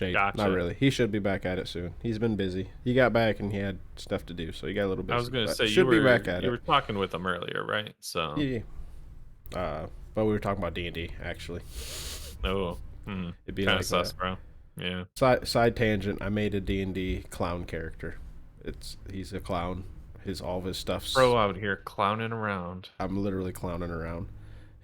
Gotcha. Not really. He should be back at it soon. He's been busy. He got back and he had stuff to do, so he got a little busy. I was going to say should be back at you it. were talking with him earlier, right? So Yeah. But we were talking about D&D actually. Oh, It'd be kind like of sus, that. bro. Yeah. Side tangent. I made a D&D clown character. He's a clown. All of his stuff's Bro out here clowning around. I'm literally clowning around.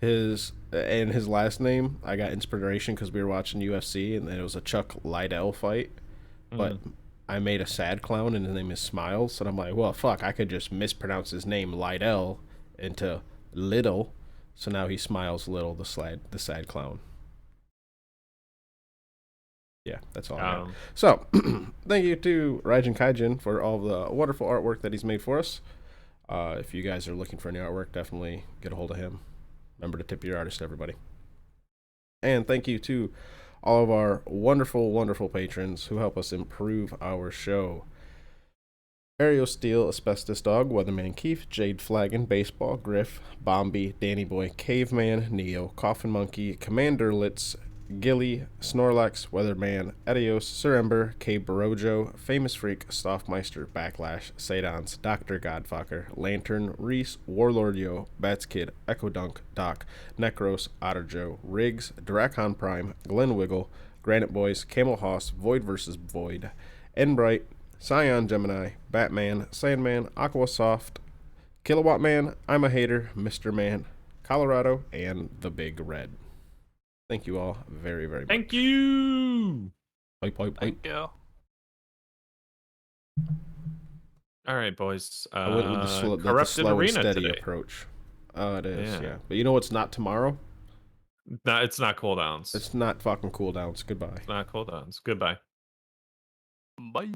His last name, I got inspiration because we were watching UFC and it was a Chuck Liddell fight. But I made a sad clown and his name is Smiles. And I'm like, well, fuck, I could just mispronounce his name Liddell into Little. So now he Smiles Little, the sad clown. Yeah, that's all I got. So, thank you to Raijin Kaijin for all the wonderful artwork that he's made for us. If you guys are looking for any artwork, definitely get a hold of him. Remember to tip your artist, everybody. And thank you to all of our wonderful, wonderful patrons who help us improve our show. Ariel Steele, Asbestos Dog, Weatherman Keith, Jade Flagon, Baseball, Griff, Bombi, Danny Boy, Caveman, Neo, Coffin Monkey, Commander Litz, Gilly, Snorlax, Weatherman, Edios, Sir Ember, K. Barojo, Famous Freak, Stoffmeister, Backlash, Sadons, Dr. Godfucker, Lantern, Reese, Warlord Yo, Bats Kid, Echo Dunk, Doc, Necros, Otter Joe, Riggs, Dracon Prime, Glen Wiggle, Granite Boys, Camel Hoss, Void vs. Void, Enbright, Scion Gemini, Batman, Sandman, Aqua Soft, Kilowatt Man, I'm a Hater, Mr. Man, Colorado, and the Big Red. Thank you all very, very much. Thank you. Thank you. All right, boys. I went with the slow and steady approach. It is, yeah. But you know what's not tomorrow? No, it's not cooldowns. It's not fucking cooldowns. Goodbye. It's not cooldowns. Goodbye. Bye.